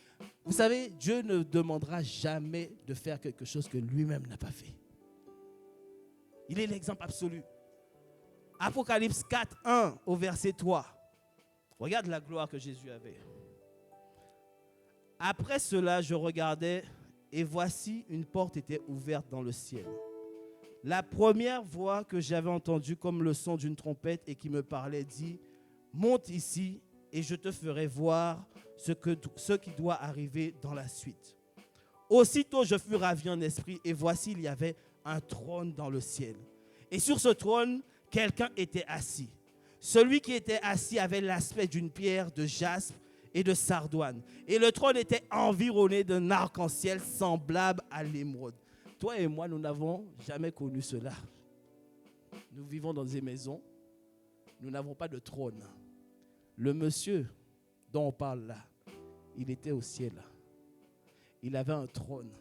Vous savez, Dieu ne demandera jamais de faire quelque chose que lui-même n'a pas fait. Il est l'exemple absolu. Apocalypse 4, 1 au verset 3. Regarde la gloire que Jésus avait. Après cela, je regardais et voici une porte était ouverte dans le ciel. La première voix que j'avais entendue comme le son d'une trompette et qui me parlait dit « Monte ici et je te ferai voir ce qui doit arriver dans la suite. » Aussitôt je fus ravi en esprit et voici il y avait un trône dans le ciel. Et sur ce trône, quelqu'un était assis. Celui qui était assis avait l'aspect d'une pierre de jaspe et de sardoine. Et le trône était environné d'un arc-en-ciel semblable à l'émeraude. Toi et moi, nous n'avons jamais connu cela. Nous vivons dans des maisons. Nous n'avons pas de trône. Le monsieur dont on parle là, il était au ciel. Il avait un trône.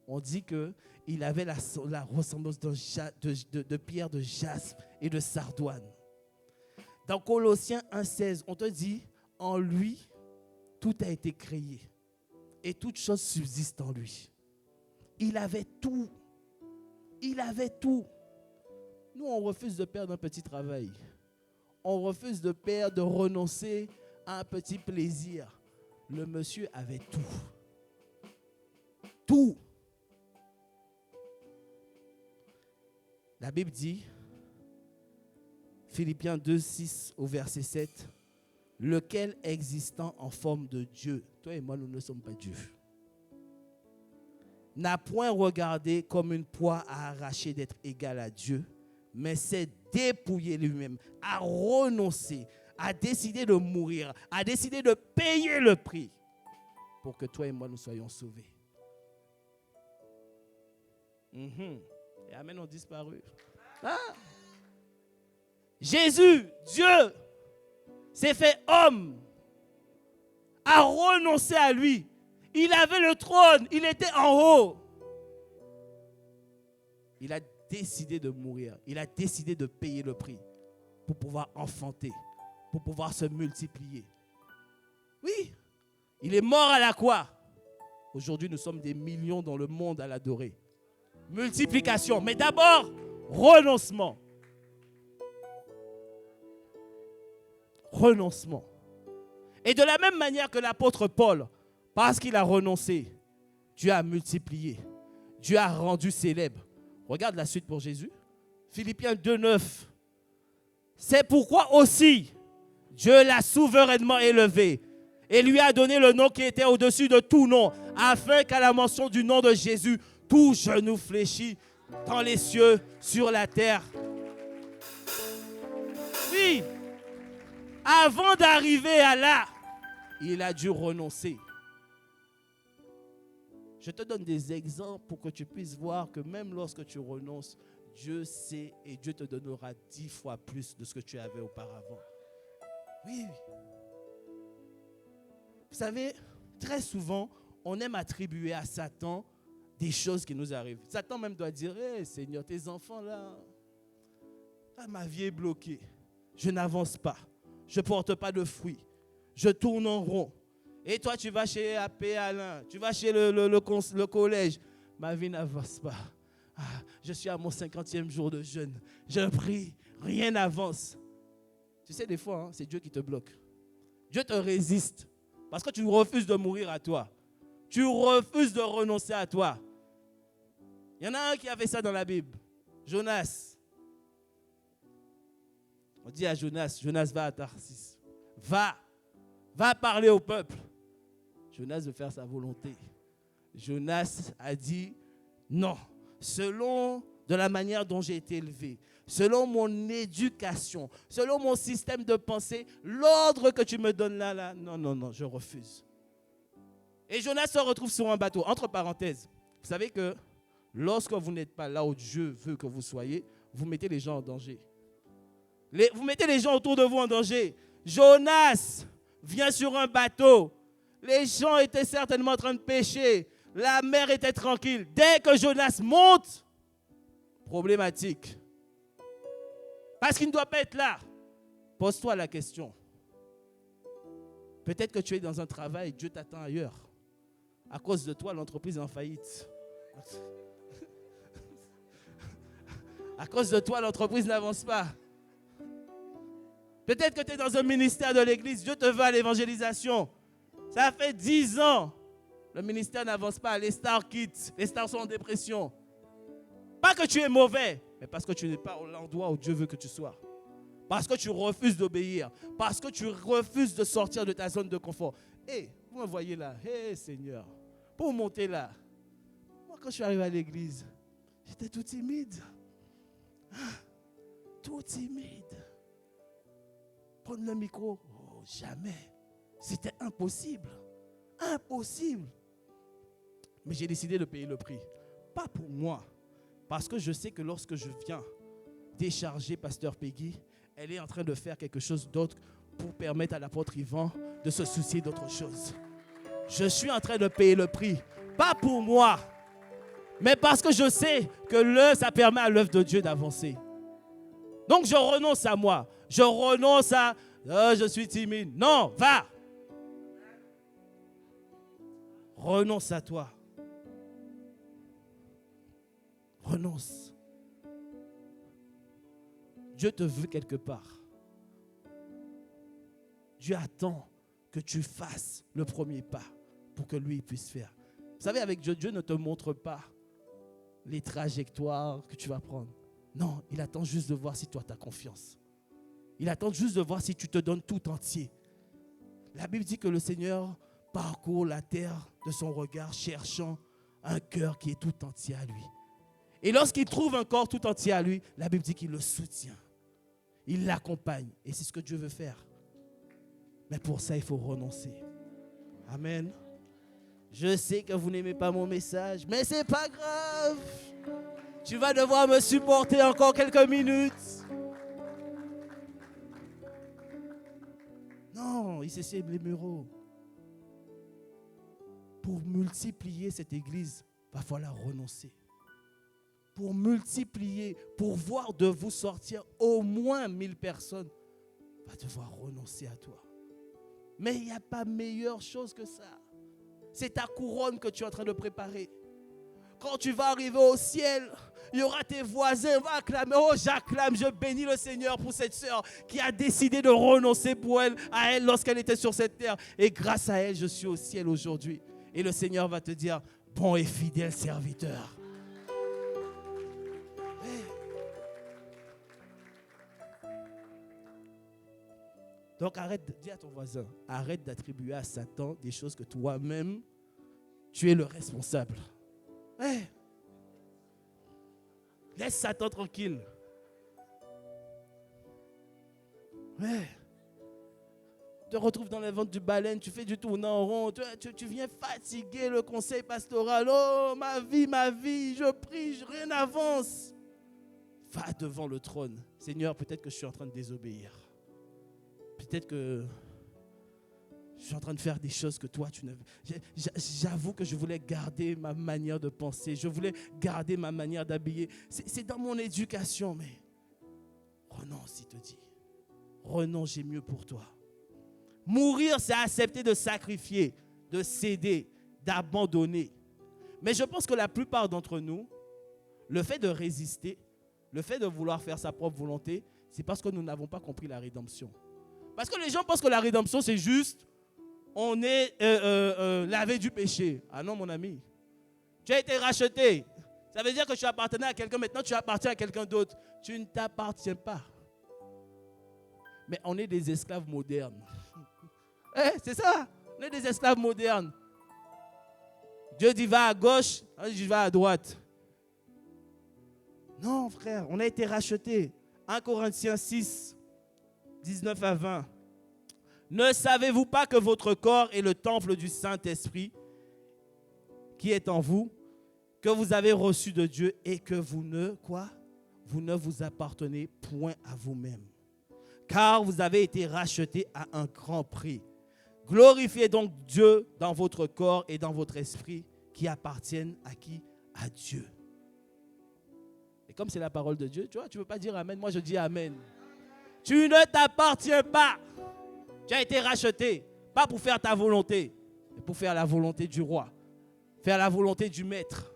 On dit qu'il avait la ressemblance de pierre de jaspe et de sardoine. Dans Colossiens 1,16, on te dit, en lui, tout a été créé et toute chose subsiste en lui. Il avait tout. Il avait tout. Nous, on refuse de perdre un petit travail. On refuse de perdre, de renoncer à un petit plaisir. Le monsieur avait tout. Tout. La Bible dit, Philippiens 2,6 au verset 7, lequel existant en forme de Dieu, toi et moi nous ne sommes pas Dieu, n'a point regardé comme une proie à arracher d'être égal à Dieu, mais s'est dépouillé lui-même, a renoncé, a décidé de mourir, a décidé de payer le prix pour que toi et moi nous soyons sauvés. Et Amen ont disparu. Ah. Jésus, Dieu, s'est fait homme, a renoncé à lui. Il avait le trône, il était en haut. Il a décidé de mourir, il a décidé de payer le prix pour pouvoir enfanter, pour pouvoir se multiplier. Oui, il est mort à la croix. Aujourd'hui, nous sommes des millions dans le monde à l'adorer. Multiplication, mais d'abord, renoncement. Renoncement. Et de la même manière que l'apôtre Paul, parce qu'il a renoncé, Dieu a multiplié. Dieu a rendu célèbre. Regarde la suite pour Jésus. Philippiens 2,9. C'est pourquoi aussi Dieu l'a souverainement élevé et lui a donné le nom qui était au-dessus de tout nom, afin qu'à la mention du nom de Jésus, tout genou fléchit dans les cieux, sur la terre. Oui, avant d'arriver à là, il a dû renoncer. Je te donne des exemples pour que tu puisses voir que même lorsque tu renonces, Dieu sait et Dieu te donnera 10 fois plus de ce que tu avais auparavant. Oui. Vous savez, très souvent, on aime attribuer à Satan des choses qui nous arrivent. Satan même doit dire, hey, Seigneur, tes enfants là, ma vie est bloquée. je n'avance pas. Je ne porte pas de fruits. Je tourne en rond. Et toi, tu vas chez AP Alain, tu vas chez le collège. Ma vie n'avance pas. Ah, je suis à mon 50e jour de jeûne. Je prie, rien n'avance. Tu sais, des fois, c'est Dieu qui te bloque. Dieu te résiste parce que tu refuses de mourir à toi. Tu refuses de renoncer à toi. Il y en a un qui a fait ça dans la Bible. Jonas. On dit à Jonas, Jonas va à Tarsis. Va parler au peuple. Jonas veut faire sa volonté. Jonas a dit, non, selon de la manière dont j'ai été élevé, selon mon éducation, selon mon système de pensée, l'ordre que tu me donnes là, non, je refuse. Et Jonas se retrouve sur un bateau. Entre parenthèses, vous savez que lorsque vous n'êtes pas là où Dieu veut que vous soyez, vous mettez les gens en danger. Vous mettez les gens autour de vous en danger. Jonas vient sur un bateau. Les gens étaient certainement en train de pêcher. La mer était tranquille. Dès que Jonas monte, problématique. Parce qu'il ne doit pas être là. Pose-toi la question. Peut-être que tu es dans un travail, Dieu t'attend ailleurs. À cause de toi, l'entreprise est en faillite. À cause de toi, l'entreprise n'avance pas. Peut-être que tu es dans un ministère de l'église, Dieu te veut à l'évangélisation. Ça fait 10 ans, le ministère n'avance pas, les stars quittent, les stars sont en dépression. Pas que tu es mauvais, mais parce que tu n'es pas à l'endroit où Dieu veut que tu sois. Parce que tu refuses d'obéir, parce que tu refuses de sortir de ta zone de confort. Vous me voyez là, Seigneur, pour monter là, moi quand je suis arrivé à l'église, j'étais tout timide. Tout timide. Prendre le micro, jamais. C'était impossible. Impossible. Mais j'ai décidé de payer le prix. Pas pour moi. Parce que je sais que lorsque je viens décharger Pasteur Peggy, elle est en train de faire quelque chose d'autre pour permettre à l'apôtre Yvan de se soucier d'autre chose. Je suis en train de payer le prix. Pas pour moi. Mais parce que je sais que ça permet à l'œuvre de Dieu d'avancer. Donc je renonce à moi. Je renonce à je suis timide. Non, va. Renonce à toi. Renonce. Dieu te veut quelque part. Dieu attend que tu fasses le premier pas pour que lui puisse faire. Vous savez, avec Dieu, Dieu ne te montre pas les trajectoires que tu vas prendre. Non, il attend juste de voir si toi tu as confiance. Il attend juste de voir si tu te donnes tout entier. La Bible dit que le Seigneur parcourt la terre de son regard, cherchant un cœur qui est tout entier à lui. Et lorsqu'il trouve un corps tout entier à lui, la Bible dit qu'il le soutient. Il l'accompagne. Et c'est ce que Dieu veut faire. Mais pour ça, il faut renoncer. Amen. Je sais que vous n'aimez pas mon message, mais ce n'est pas grave. Tu vas devoir me supporter encore quelques minutes. Non, il s'essaie les mureaux. Pour multiplier cette église, il va falloir renoncer. Pour multiplier, pour voir de vous sortir au moins 1000 personnes, va devoir renoncer à toi. Mais il n'y a pas meilleure chose que ça. C'est ta couronne que tu es en train de préparer. Quand tu vas arriver au ciel, il y aura tes voisins, va acclamer. Oh, j'acclame, je bénis le Seigneur pour cette sœur qui a décidé de renoncer à elle lorsqu'elle était sur cette terre. Et grâce à elle, je suis au ciel aujourd'hui. Et le Seigneur va te dire, bon et fidèle serviteur. Donc dis à ton voisin, arrête d'attribuer à Satan des choses que toi-même, tu es le responsable. Laisse Satan tranquille. Tu te retrouves dans le ventre du baleine, tu fais du tournant en rond, tu viens fatiguer le conseil pastoral. Oh, ma vie, je prie, rien n'avance. Va devant le trône. Seigneur, peut-être que je suis en train de désobéir. Peut-être que je suis en train de faire des choses que toi, tu ne... J'avoue que je voulais garder ma manière de penser. Je voulais garder ma manière d'habiller. C'est dans mon éducation, mais renonce, il te dit. renonce, j'ai mieux pour toi. Mourir, c'est accepter de sacrifier, de céder, d'abandonner. Mais je pense que la plupart d'entre nous, le fait de résister, le fait de vouloir faire sa propre volonté, c'est parce que nous n'avons pas compris la rédemption. Parce que les gens pensent que la rédemption, c'est juste, on est lavé du péché. Ah non, mon ami. Tu as été racheté. Ça veut dire que tu appartenais à quelqu'un, maintenant tu appartiens à quelqu'un d'autre. Tu ne t'appartiens pas. Mais on est des esclaves modernes. C'est ça, on est des esclaves modernes. Dieu dit va à gauche, je dis va à droite. Non, frère, on a été rachetés. 1 Corinthiens 6, 19 à 20. Ne savez-vous pas que votre corps est le temple du Saint-Esprit qui est en vous, que vous avez reçu de Dieu et que vous ne vous appartenez point à vous-même. Car vous avez été rachetés à un grand prix. Glorifiez donc Dieu dans votre corps et dans votre esprit qui appartiennent à qui? À Dieu. Et comme c'est la parole de Dieu, tu vois, tu ne veux pas dire Amen. Moi, je dis Amen. Tu ne t'appartiens pas. Tu as été racheté, pas pour faire ta volonté, mais pour faire la volonté du roi, faire la volonté du maître.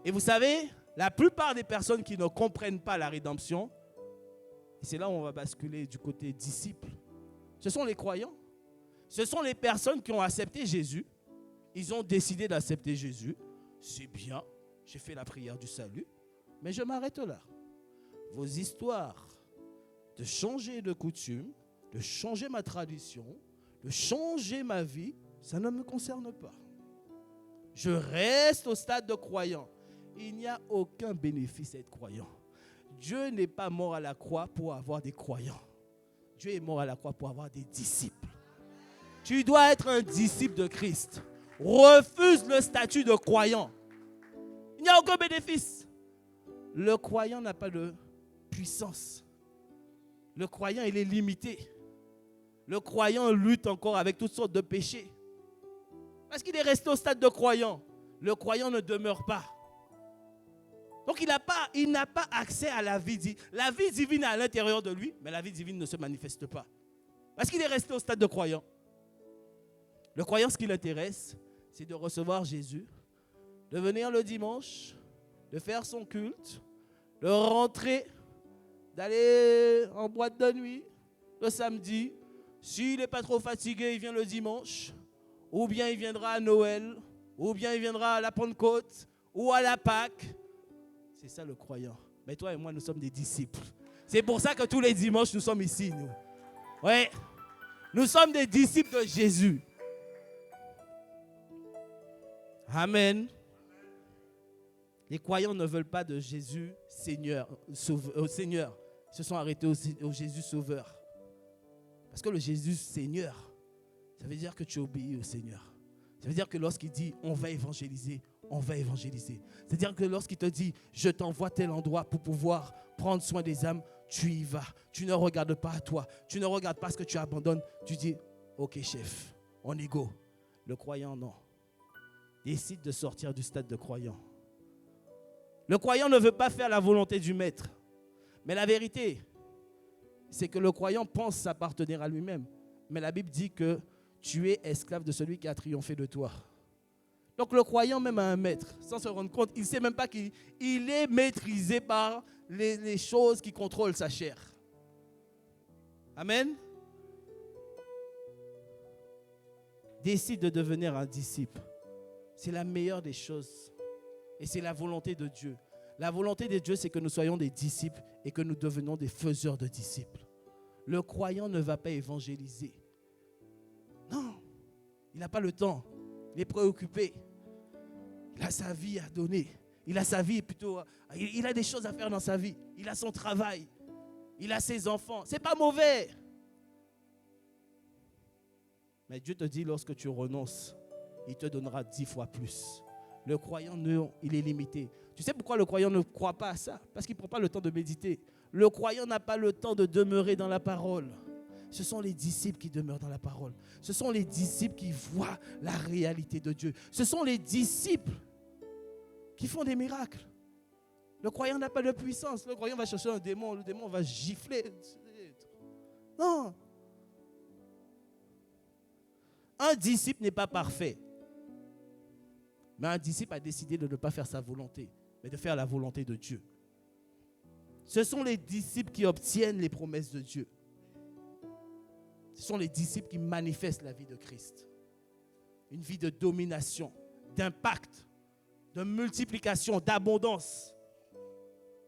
Et vous savez, la plupart des personnes qui ne comprennent pas la rédemption, et c'est là où on va basculer du côté disciple, ce sont les croyants. Ce sont les personnes qui ont accepté Jésus. Ils ont décidé d'accepter Jésus. C'est bien, j'ai fait la prière du salut, mais je m'arrête là. Vos histoires de changer de coutume, de changer ma tradition, de changer ma vie, ça ne me concerne pas. Je reste au stade de croyant. Il n'y a aucun bénéfice à être croyant. Dieu n'est pas mort à la croix pour avoir des croyants. Dieu est mort à la croix pour avoir des disciples. Tu dois être un disciple de Christ. Refuse le statut de croyant. Il n'y a aucun bénéfice. Le croyant n'a pas de puissance. Le croyant, il est limité. Le croyant lutte encore avec toutes sortes de péchés. Parce qu'il est resté au stade de croyant. Le croyant ne demeure pas. Donc il n'a pas accès à la vie divine. La vie divine est à l'intérieur de lui, mais la vie divine ne se manifeste pas. Parce qu'il est resté au stade de croyant. Le croyant, ce qui l'intéresse, c'est de recevoir Jésus, de venir le dimanche, de faire son culte, de rentrer, d'aller en boîte de nuit le samedi. S'il n'est pas trop fatigué, il vient le dimanche. Ou bien il viendra à Noël, ou bien il viendra à la Pentecôte, ou à la Pâque. C'est ça le croyant. Mais toi et moi, nous sommes des disciples. C'est pour ça que tous les dimanches, nous sommes ici, nous. Ouais. Nous sommes des disciples de Jésus. Amen. Les croyants ne veulent pas de Jésus Seigneur. Seigneur. Ils se sont arrêtés au Jésus Sauveur. Parce que le Jésus Seigneur, ça veut dire que tu obéis au Seigneur. Ça veut dire que lorsqu'il dit on va évangéliser, on va évangéliser. C'est-à-dire que lorsqu'il te dit je t'envoie tel endroit pour pouvoir prendre soin des âmes, tu y vas. Tu ne regardes pas à toi. Tu ne regardes pas ce que tu abandonnes. Tu dis ok chef, on y go. Le croyant non. Décide de sortir du stade de croyant. Le croyant ne veut pas faire la volonté du maître. Mais la vérité, c'est que le croyant pense s'appartenir à lui-même. Mais la Bible dit que tu es esclave de celui qui a triomphé de toi. Donc le croyant même a un maître, sans se rendre compte, il ne sait même pas qu'il est maîtrisé par les choses qui contrôlent sa chair. Amen. Décide de devenir un disciple. C'est la meilleure des choses. Et c'est la volonté de Dieu. La volonté de Dieu, c'est que nous soyons des disciples et que nous devenons des faiseurs de disciples. Le croyant ne va pas évangéliser. Non, il n'a pas le temps. Il est préoccupé. Il a sa vie à donner. Il a sa vie plutôt. Il a des choses à faire dans sa vie. Il a son travail. Il a ses enfants. C'est pas mauvais. Mais Dieu te dit, lorsque tu renonces, il te donnera 10 fois plus. Le croyant, non, il est limité. Tu sais pourquoi le croyant ne croit pas à ça? Parce qu'il ne prend pas le temps de méditer. Le croyant n'a pas le temps de demeurer dans la parole. Ce sont les disciples qui demeurent dans la parole. Ce sont les disciples qui voient la réalité de Dieu. Ce sont les disciples qui font des miracles. Le croyant n'a pas de puissance. Le croyant va chercher un démon. Le démon va gifler. Non. Un disciple n'est pas parfait. Mais un disciple a décidé de ne pas faire sa volonté, mais de faire la volonté de Dieu. Ce sont les disciples qui obtiennent les promesses de Dieu. Ce sont les disciples qui manifestent la vie de Christ. Une vie de domination, d'impact, de multiplication, d'abondance.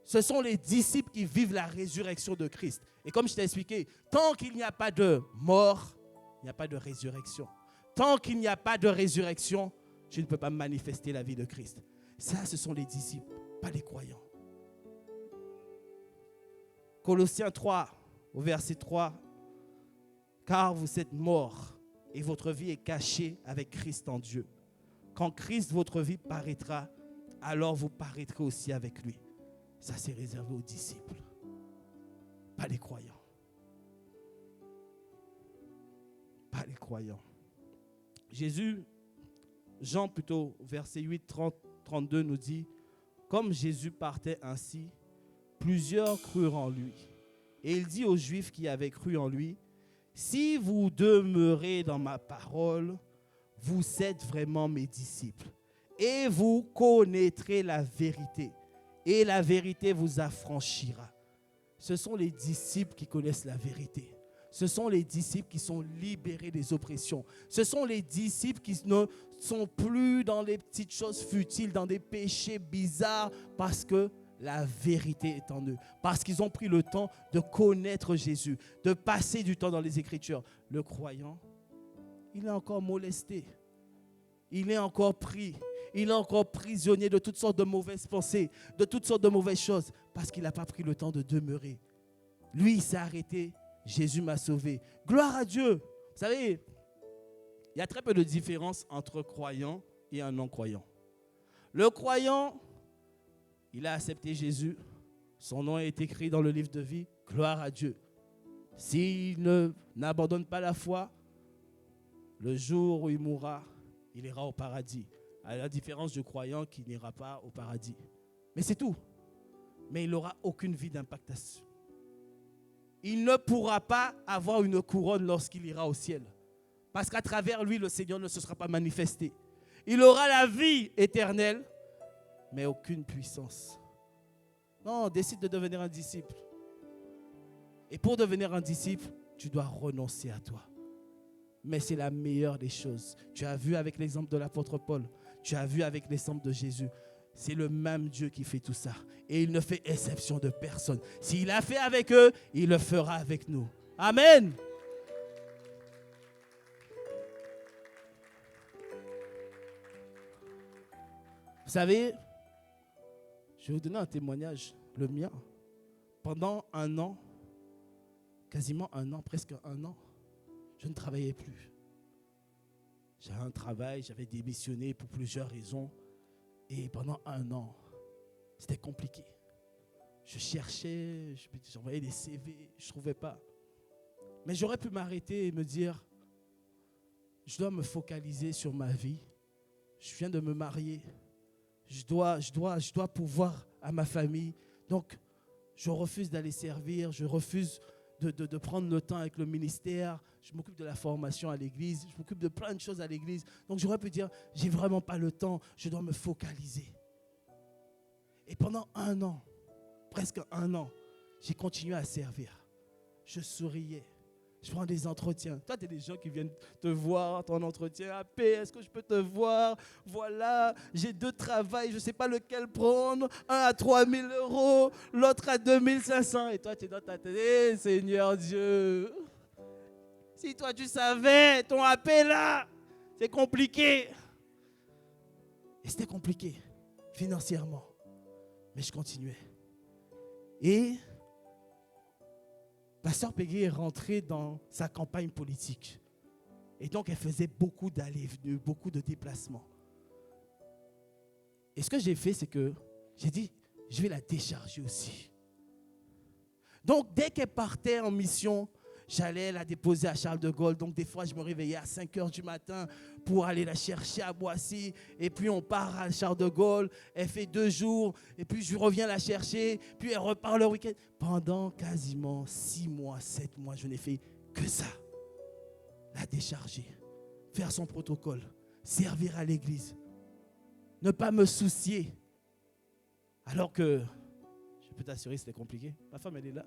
Ce sont les disciples qui vivent la résurrection de Christ. Et comme je t'ai expliqué, tant qu'il n'y a pas de mort, il n'y a pas de résurrection. Tant qu'il n'y a pas de résurrection, tu ne peux pas manifester la vie de Christ. Ça, ce sont les disciples, pas les croyants. Colossiens 3, au verset 3. Car vous êtes morts et votre vie est cachée avec Christ en Dieu. Quand Christ, votre vie, paraîtra, alors vous paraîtrez aussi avec lui. Ça, c'est réservé aux disciples, pas les croyants. Pas les croyants. Jésus, Jean plutôt, verset 8, 30, 32 nous dit, comme Jésus partait ainsi, plusieurs crurent en lui. Et il dit aux Juifs qui avaient cru en lui, si vous demeurez dans ma parole, vous êtes vraiment mes disciples. Et vous connaîtrez la vérité. Et la vérité vous affranchira. Ce sont les disciples qui connaissent la vérité. Ce sont les disciples qui sont libérés des oppressions. Ce sont les disciples qui ne sont plus dans les petites choses futiles, dans des péchés bizarres, parce que la vérité est en eux. Parce qu'ils ont pris le temps de connaître Jésus, de passer du temps dans les Écritures. Le croyant, il est encore molesté. Il est encore pris. Il est encore prisonnier de toutes sortes de mauvaises pensées, de toutes sortes de mauvaises choses, parce qu'il n'a pas pris le temps de demeurer. Lui, il s'est arrêté. Jésus m'a sauvé. Gloire à Dieu. Vous savez, il y a très peu de différence entre croyant et un non-croyant. Le croyant, il a accepté Jésus. Son nom est écrit dans le livre de vie. Gloire à Dieu. S'il n'abandonne pas la foi, le jour où il mourra, il ira au paradis. À la différence du croyant qui n'ira pas au paradis. Mais c'est tout. Mais il n'aura aucune vie d'impact à ce. Il ne pourra pas avoir une couronne lorsqu'il ira au ciel. Parce qu'à travers lui, le Seigneur ne se sera pas manifesté. Il aura la vie éternelle, mais aucune puissance. Non, décide de devenir un disciple. Et pour devenir un disciple, tu dois renoncer à toi. Mais c'est la meilleure des choses. Tu as vu avec l'exemple de l'apôtre Paul. Tu as vu avec l'exemple de Jésus. C'est le même Dieu qui fait tout ça. Et il ne fait exception de personne. S'il a fait avec eux, il le fera avec nous. Amen. Vous savez, je vais vous donner un témoignage, le mien. Pendant un an, quasiment un an, presque un an, je ne travaillais plus. J'avais un travail, j'avais démissionné pour plusieurs raisons. Et pendant un an, c'était compliqué. Je cherchais, j'envoyais des CV, je ne trouvais pas. Mais j'aurais pu m'arrêter et me dire, je dois me focaliser sur ma vie. Je viens de me marier. Je dois pouvoir à ma famille. Donc, je refuse d'aller servir, je refuse de prendre le temps avec le ministère. Je m'occupe de la formation à l'église, je m'occupe de plein de choses à l'église. Donc, j'aurais pu dire, j'ai vraiment pas le temps, je dois me focaliser. Et pendant un an, presque un an, j'ai continué à servir. Je souriais. Je prends des entretiens. Toi, tu as des gens qui viennent te voir, ton entretien. Ah, est-ce que je peux te voir? Voilà, j'ai 2 travails, je ne sais pas lequel prendre. Un à 3 000 €, l'autre à 2 500. Et toi, tu es dans ta tête. Seigneur Dieu, si toi, tu savais, ton appel là, c'est compliqué. Et c'était compliqué, financièrement. Mais je continuais. Et Pasteur Peggy est rentrée dans sa campagne politique. Et donc, elle faisait beaucoup d'allées-venues, beaucoup de déplacements. Et ce que j'ai fait, c'est que j'ai dit, je vais la décharger aussi. Donc, dès qu'elle partait en mission, j'allais la déposer à Charles de Gaulle. Donc des fois, je me réveillais à 5 heures du matin pour aller la chercher à Boissy. Et puis on part à Charles de Gaulle, elle fait 2 jours. Et puis je reviens la chercher, puis elle repart le week-end. Pendant quasiment 6 mois, 7 mois, je n'ai fait que ça. La décharger, faire son protocole, servir à l'église. Ne pas me soucier. Alors que, je peux t'assurer, c'était compliqué. Ma femme, elle est là.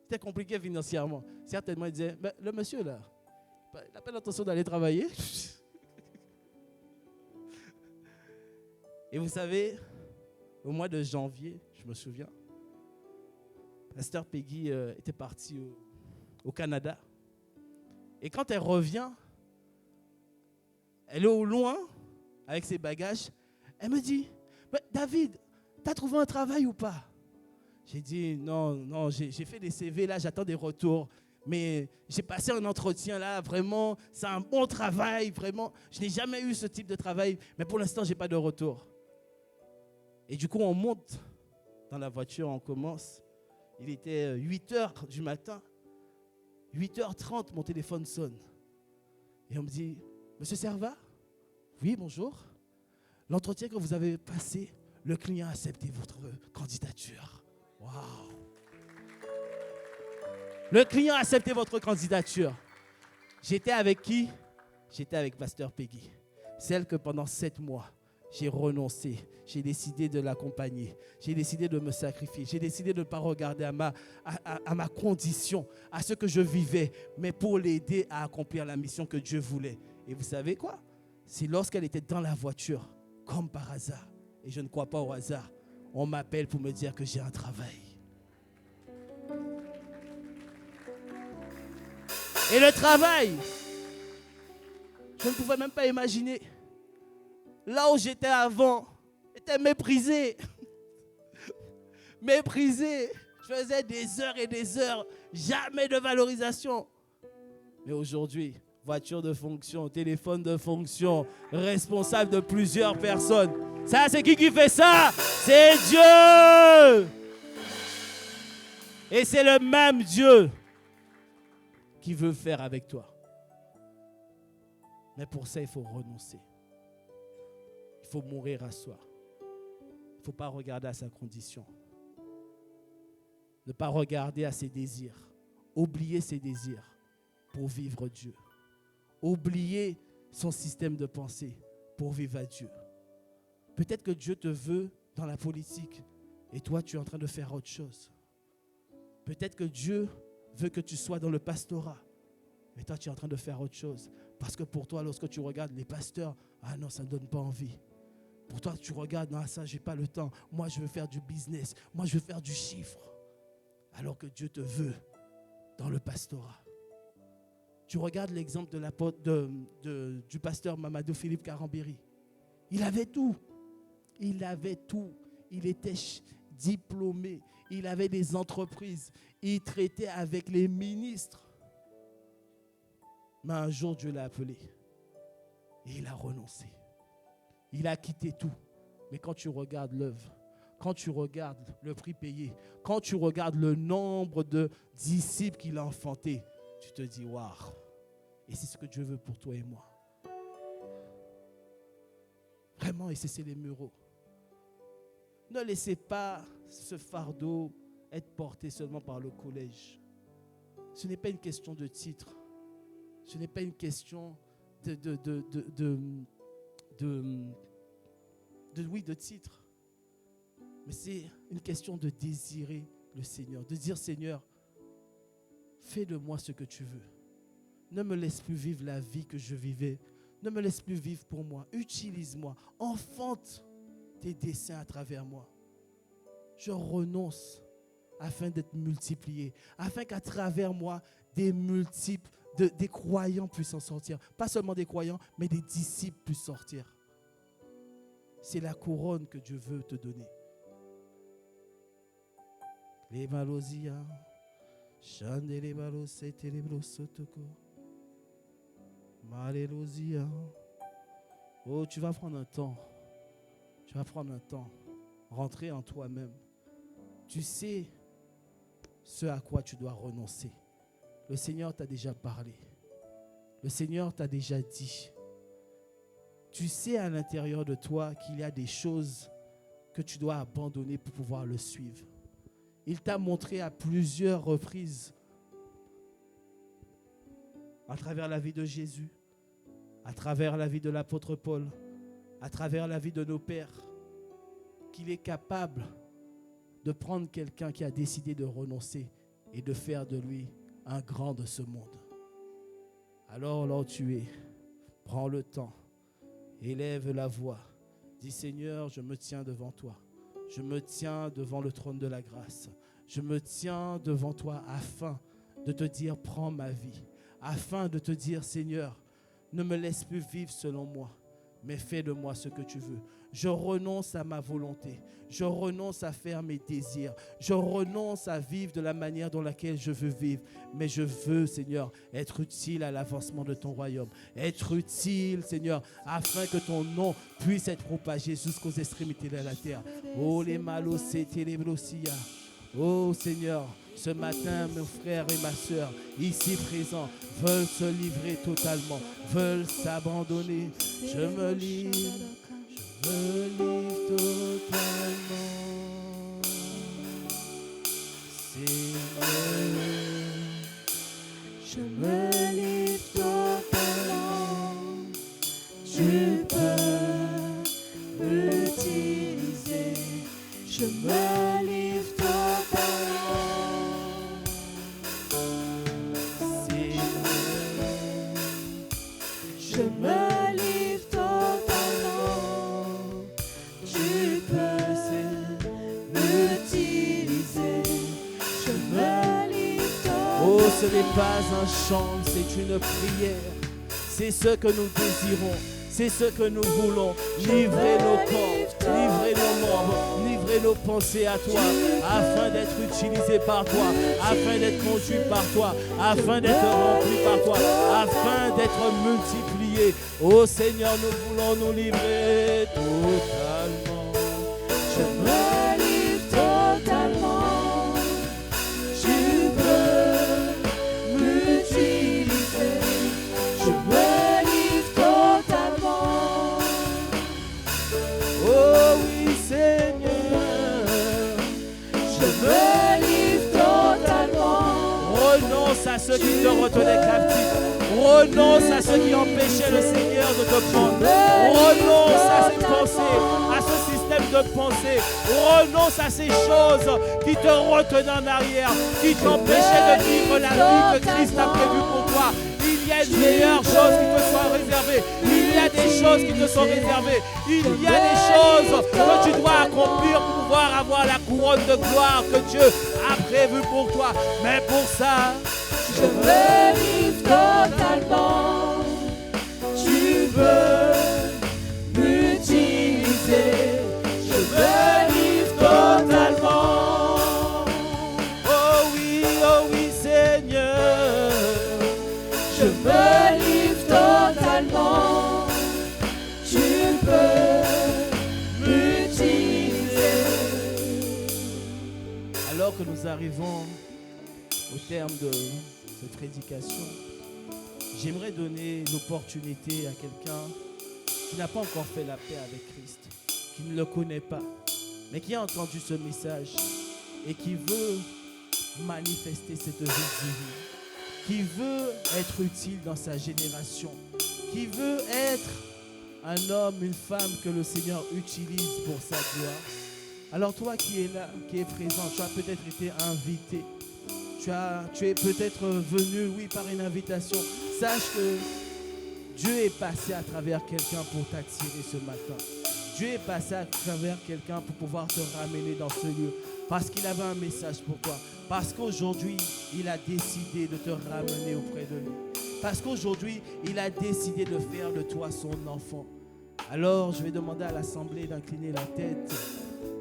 C'était compliqué financièrement. Certainement, elle disait, le monsieur là, il n'a pas l'intention d'aller travailler. Et vous savez, au mois de janvier, je me souviens, Pasteur Peggy était partie au Canada. Et quand elle revient, elle est au loin avec ses bagages. Elle me dit, David, t'as trouvé un travail ou pas? J'ai dit, non, j'ai fait des CV, là, j'attends des retours. Mais j'ai passé un entretien, là, vraiment, c'est un bon travail, vraiment. Je n'ai jamais eu ce type de travail, mais pour l'instant, je n'ai pas de retour. Et du coup, on monte dans la voiture, on commence. Il était 8 heures du matin. 8h30, mon téléphone sonne. Et on me dit, Monsieur Serva? Oui, bonjour. L'entretien que vous avez passé, le client a accepté votre candidature. Waouh! Le client a accepté votre candidature. J'étais avec qui? J'étais avec Pasteur Peggy. Celle que pendant 7 mois, j'ai renoncé. J'ai décidé de l'accompagner. J'ai décidé de me sacrifier. J'ai décidé de ne pas regarder à ma condition, à ce que je vivais, mais pour l'aider à accomplir la mission que Dieu voulait. Et vous savez quoi? C'est lorsqu'elle était dans la voiture, comme par hasard, et je ne crois pas au hasard, on m'appelle pour me dire que j'ai un travail. Et le travail, je ne pouvais même pas imaginer. Là où j'étais avant, j'étais méprisé. Méprisé. Je faisais des heures et des heures, jamais de valorisation. Mais aujourd'hui, voiture de fonction, téléphone de fonction, responsable de plusieurs personnes. Ça, c'est qui fait ça? C'est Dieu. Et c'est le même Dieu qui veut faire avec toi. Mais pour ça, il faut renoncer. Il faut mourir à soi. Il ne faut pas regarder à sa condition. Ne pas regarder à ses désirs. Oublier ses désirs pour vivre Dieu. Oublier son système de pensée pour vivre à Dieu. Peut-être que Dieu te veut dans la politique et toi, tu es en train de faire autre chose. Peut-être que Dieu veut que tu sois dans le pastorat et toi, tu es en train de faire autre chose. Parce que pour toi, lorsque tu regardes les pasteurs, ah non, ça ne donne pas envie. Pour toi, tu regardes, non, ça, je n'ai pas le temps. Moi, je veux faire du business. Moi, je veux faire du chiffre. Alors que Dieu te veut dans le pastorat. Tu regardes l'exemple du pasteur Mamadou Philippe Karambéry. Il avait tout. Il avait tout. Il était diplômé. Il avait des entreprises. Il traitait avec les ministres. Mais un jour, Dieu l'a appelé. Et il a renoncé. Il a quitté tout. Mais quand tu regardes l'œuvre, quand tu regardes le prix payé, quand tu regardes le nombre de disciples qu'il a enfantés, tu te dis, waouh. Et c'est ce que Dieu veut pour toi et moi. Vraiment, et c'est les muraux. Ne laissez pas ce fardeau être porté seulement par le collège. Ce n'est pas une question de titre. Ce n'est pas une question de titre. Mais c'est une question de désirer le Seigneur. De dire, Seigneur, fais de moi ce que tu veux. Ne me laisse plus vivre la vie que je vivais. Ne me laisse plus vivre pour moi. Utilise-moi. Enfante tes desseins à travers moi. Je renonce afin d'être multiplié. Afin qu'à travers moi, des croyants puissent en sortir. Pas seulement des croyants, mais des disciples puissent sortir. C'est la couronne que Dieu veut te donner. Les malosia, chande les balos, c'était les brosotoko. Malélozia. Oh, tu vas prendre un temps. Tu vas prendre un temps. Rentrer en toi-même. Tu sais ce à quoi tu dois renoncer. le Seigneur t'a déjà parlé. Le Seigneur t'a déjà dit. Tu sais à l'intérieur de toi qu'il y a des choses que tu dois abandonner pour pouvoir le suivre. Il t'a montré à plusieurs reprises, à travers la vie de Jésus, à travers la vie de l'apôtre Paul, à travers la vie de nos pères, qu'il est capable de prendre quelqu'un qui a décidé de renoncer et de faire de lui un grand de ce monde. Alors là où tu es, prends le temps, élève la voix, dis Seigneur, je me tiens devant toi, je me tiens devant le trône de la grâce, je me tiens devant toi afin de te dire prends ma vie, afin de te dire Seigneur, ne me laisse plus vivre selon moi, mais fais de moi ce que tu veux. Je renonce à ma volonté. Je renonce à faire mes désirs. Je renonce à vivre de la manière dans laquelle je veux vivre. Mais je veux, Seigneur, être utile à l'avancement de ton royaume. Être utile, Seigneur, afin que ton nom puisse être propagé jusqu'aux extrémités de la terre. Oh, les malos, c'était les blossia. Oh, Seigneur, ce matin, mes frères et ma soeur, ici présents, veulent se livrer totalement, veulent s'abandonner. Je me livre totalement. Seigneur, je me livre totalement. Tu peux m'utiliser. Je me livre totalement. Je me livre totalement. Tu peux m'utiliser. Je me livre totalement. oh, ce n'est pas un chant, c'est une prière. C'est ce que nous désirons, c'est ce que nous voulons. Livrer nos corps, livrer nos membres, livrer nos pensées à toi, afin d'être utilisés par toi, afin d'être conduits par toi, afin d'être remplis par toi, afin d'être multipliés. Ô Seigneur, nous voulons nous livrer totalement. Je me livre totalement. Tu peux m'utiliser. Je me livre totalement. Oh oui, Seigneur. Je me livre totalement. Renonce à ceux qui te retenaient captif. Renonce à ceux qui empêchaient le Seigneur de te prendre. Renonce à cette pensée, à ce système de pensée. Renonce à ces choses qui te retenaient en arrière, qui t'empêchaient de vivre la vie que Christ a prévue pour toi. Il y a une meilleure chose qui te soit réservée. Il y a des choses qui te sont réservées. Il y a des choses que tu dois accomplir pour pouvoir avoir la couronne de gloire que Dieu a prévue pour toi. Mais pour ça, je me livre totalement. Tu veux m'utiliser. Je me livre totalement. oh oui, Seigneur. Je me livre totalement. Tu peux m'utiliser. Alors que nous arrivons au terme de cette prédication, j'aimerais donner l'opportunité à quelqu'un qui n'a pas encore fait la paix avec Christ, qui ne le connaît pas, mais qui a entendu ce message et qui veut manifester cette vie divine, qui veut être utile dans sa génération, qui veut être un homme, une femme que le Seigneur utilise pour sa gloire. Alors toi qui es là, qui es présent, tu as peut-être été invité. Tu es peut-être venu, oui, par une invitation. Sache que Dieu est passé à travers quelqu'un pour t'attirer ce matin. Dieu est passé à travers quelqu'un pour pouvoir te ramener dans ce lieu. Parce qu'il avait un message pour toi. Parce qu'aujourd'hui, il a décidé de te ramener auprès de lui. Parce qu'aujourd'hui, il a décidé de faire de toi son enfant. Alors, je vais demander à l'assemblée d'incliner la tête.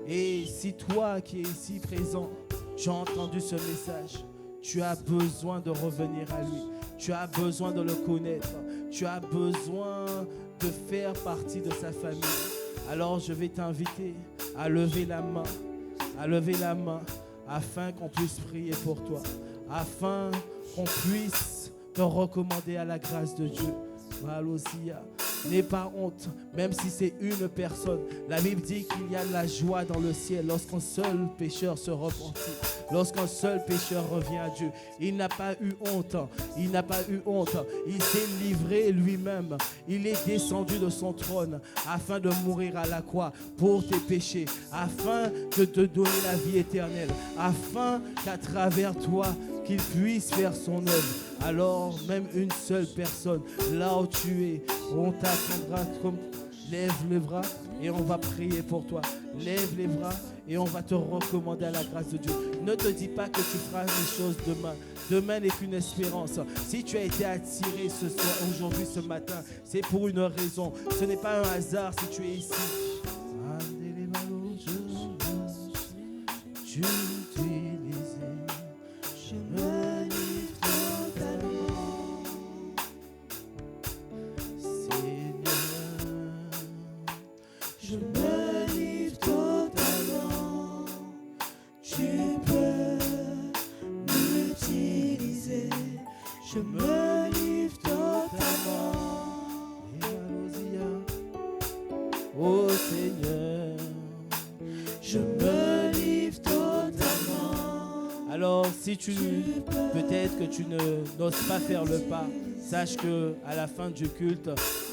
Et si toi qui es ici présent, tu as entendu ce message, tu as besoin de revenir à lui. Tu as besoin de le connaître. Tu as besoin de faire partie de sa famille. Alors je vais t'inviter à lever la main afin qu'on puisse prier pour toi, afin qu'on puisse te recommander à la grâce de Dieu. Alléluia. N'aie pas honte, même si c'est une personne. La Bible dit qu'il y a de la joie dans le ciel lorsqu'un seul pécheur se repentit, lorsqu'un seul pécheur revient à Dieu. Il n'a pas eu honte, il n'a pas eu honte. Il s'est livré lui-même. Il est descendu de son trône afin de mourir à la croix pour tes péchés, afin de te donner la vie éternelle, afin qu'à travers toi, qu'il puisse faire son œuvre. Alors, même une seule personne, là où tu es, on t'attendra comme... Lève les bras et on va prier pour toi. Lève les bras et on va te recommander à la grâce de Dieu. Ne te dis pas que tu feras les choses demain. Demain n'est qu'une espérance. Si tu as été attiré ce soir, aujourd'hui, ce matin, c'est pour une raison. Ce n'est pas un hasard si tu es ici. Tu je me livre totalement, Seigneur. Je me livre totalement. Tu peux m'utiliser. Je me livre totalement. Oh Seigneur, je me livre totalement. Alors si peut-être que tu n'oses pas faire le pas, sache que à la fin du culte,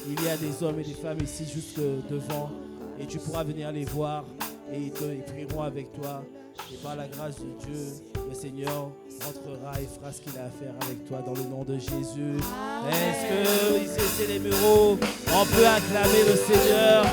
il y a des hommes et des femmes ici juste devant et tu pourras venir les voir et ils prieront avec toi. Et par la grâce de Dieu, le Seigneur rentrera et fera ce qu'il a à faire avec toi dans le nom de Jésus. Est-ce que ici c'est les bureaux, on peut acclamer le Seigneur?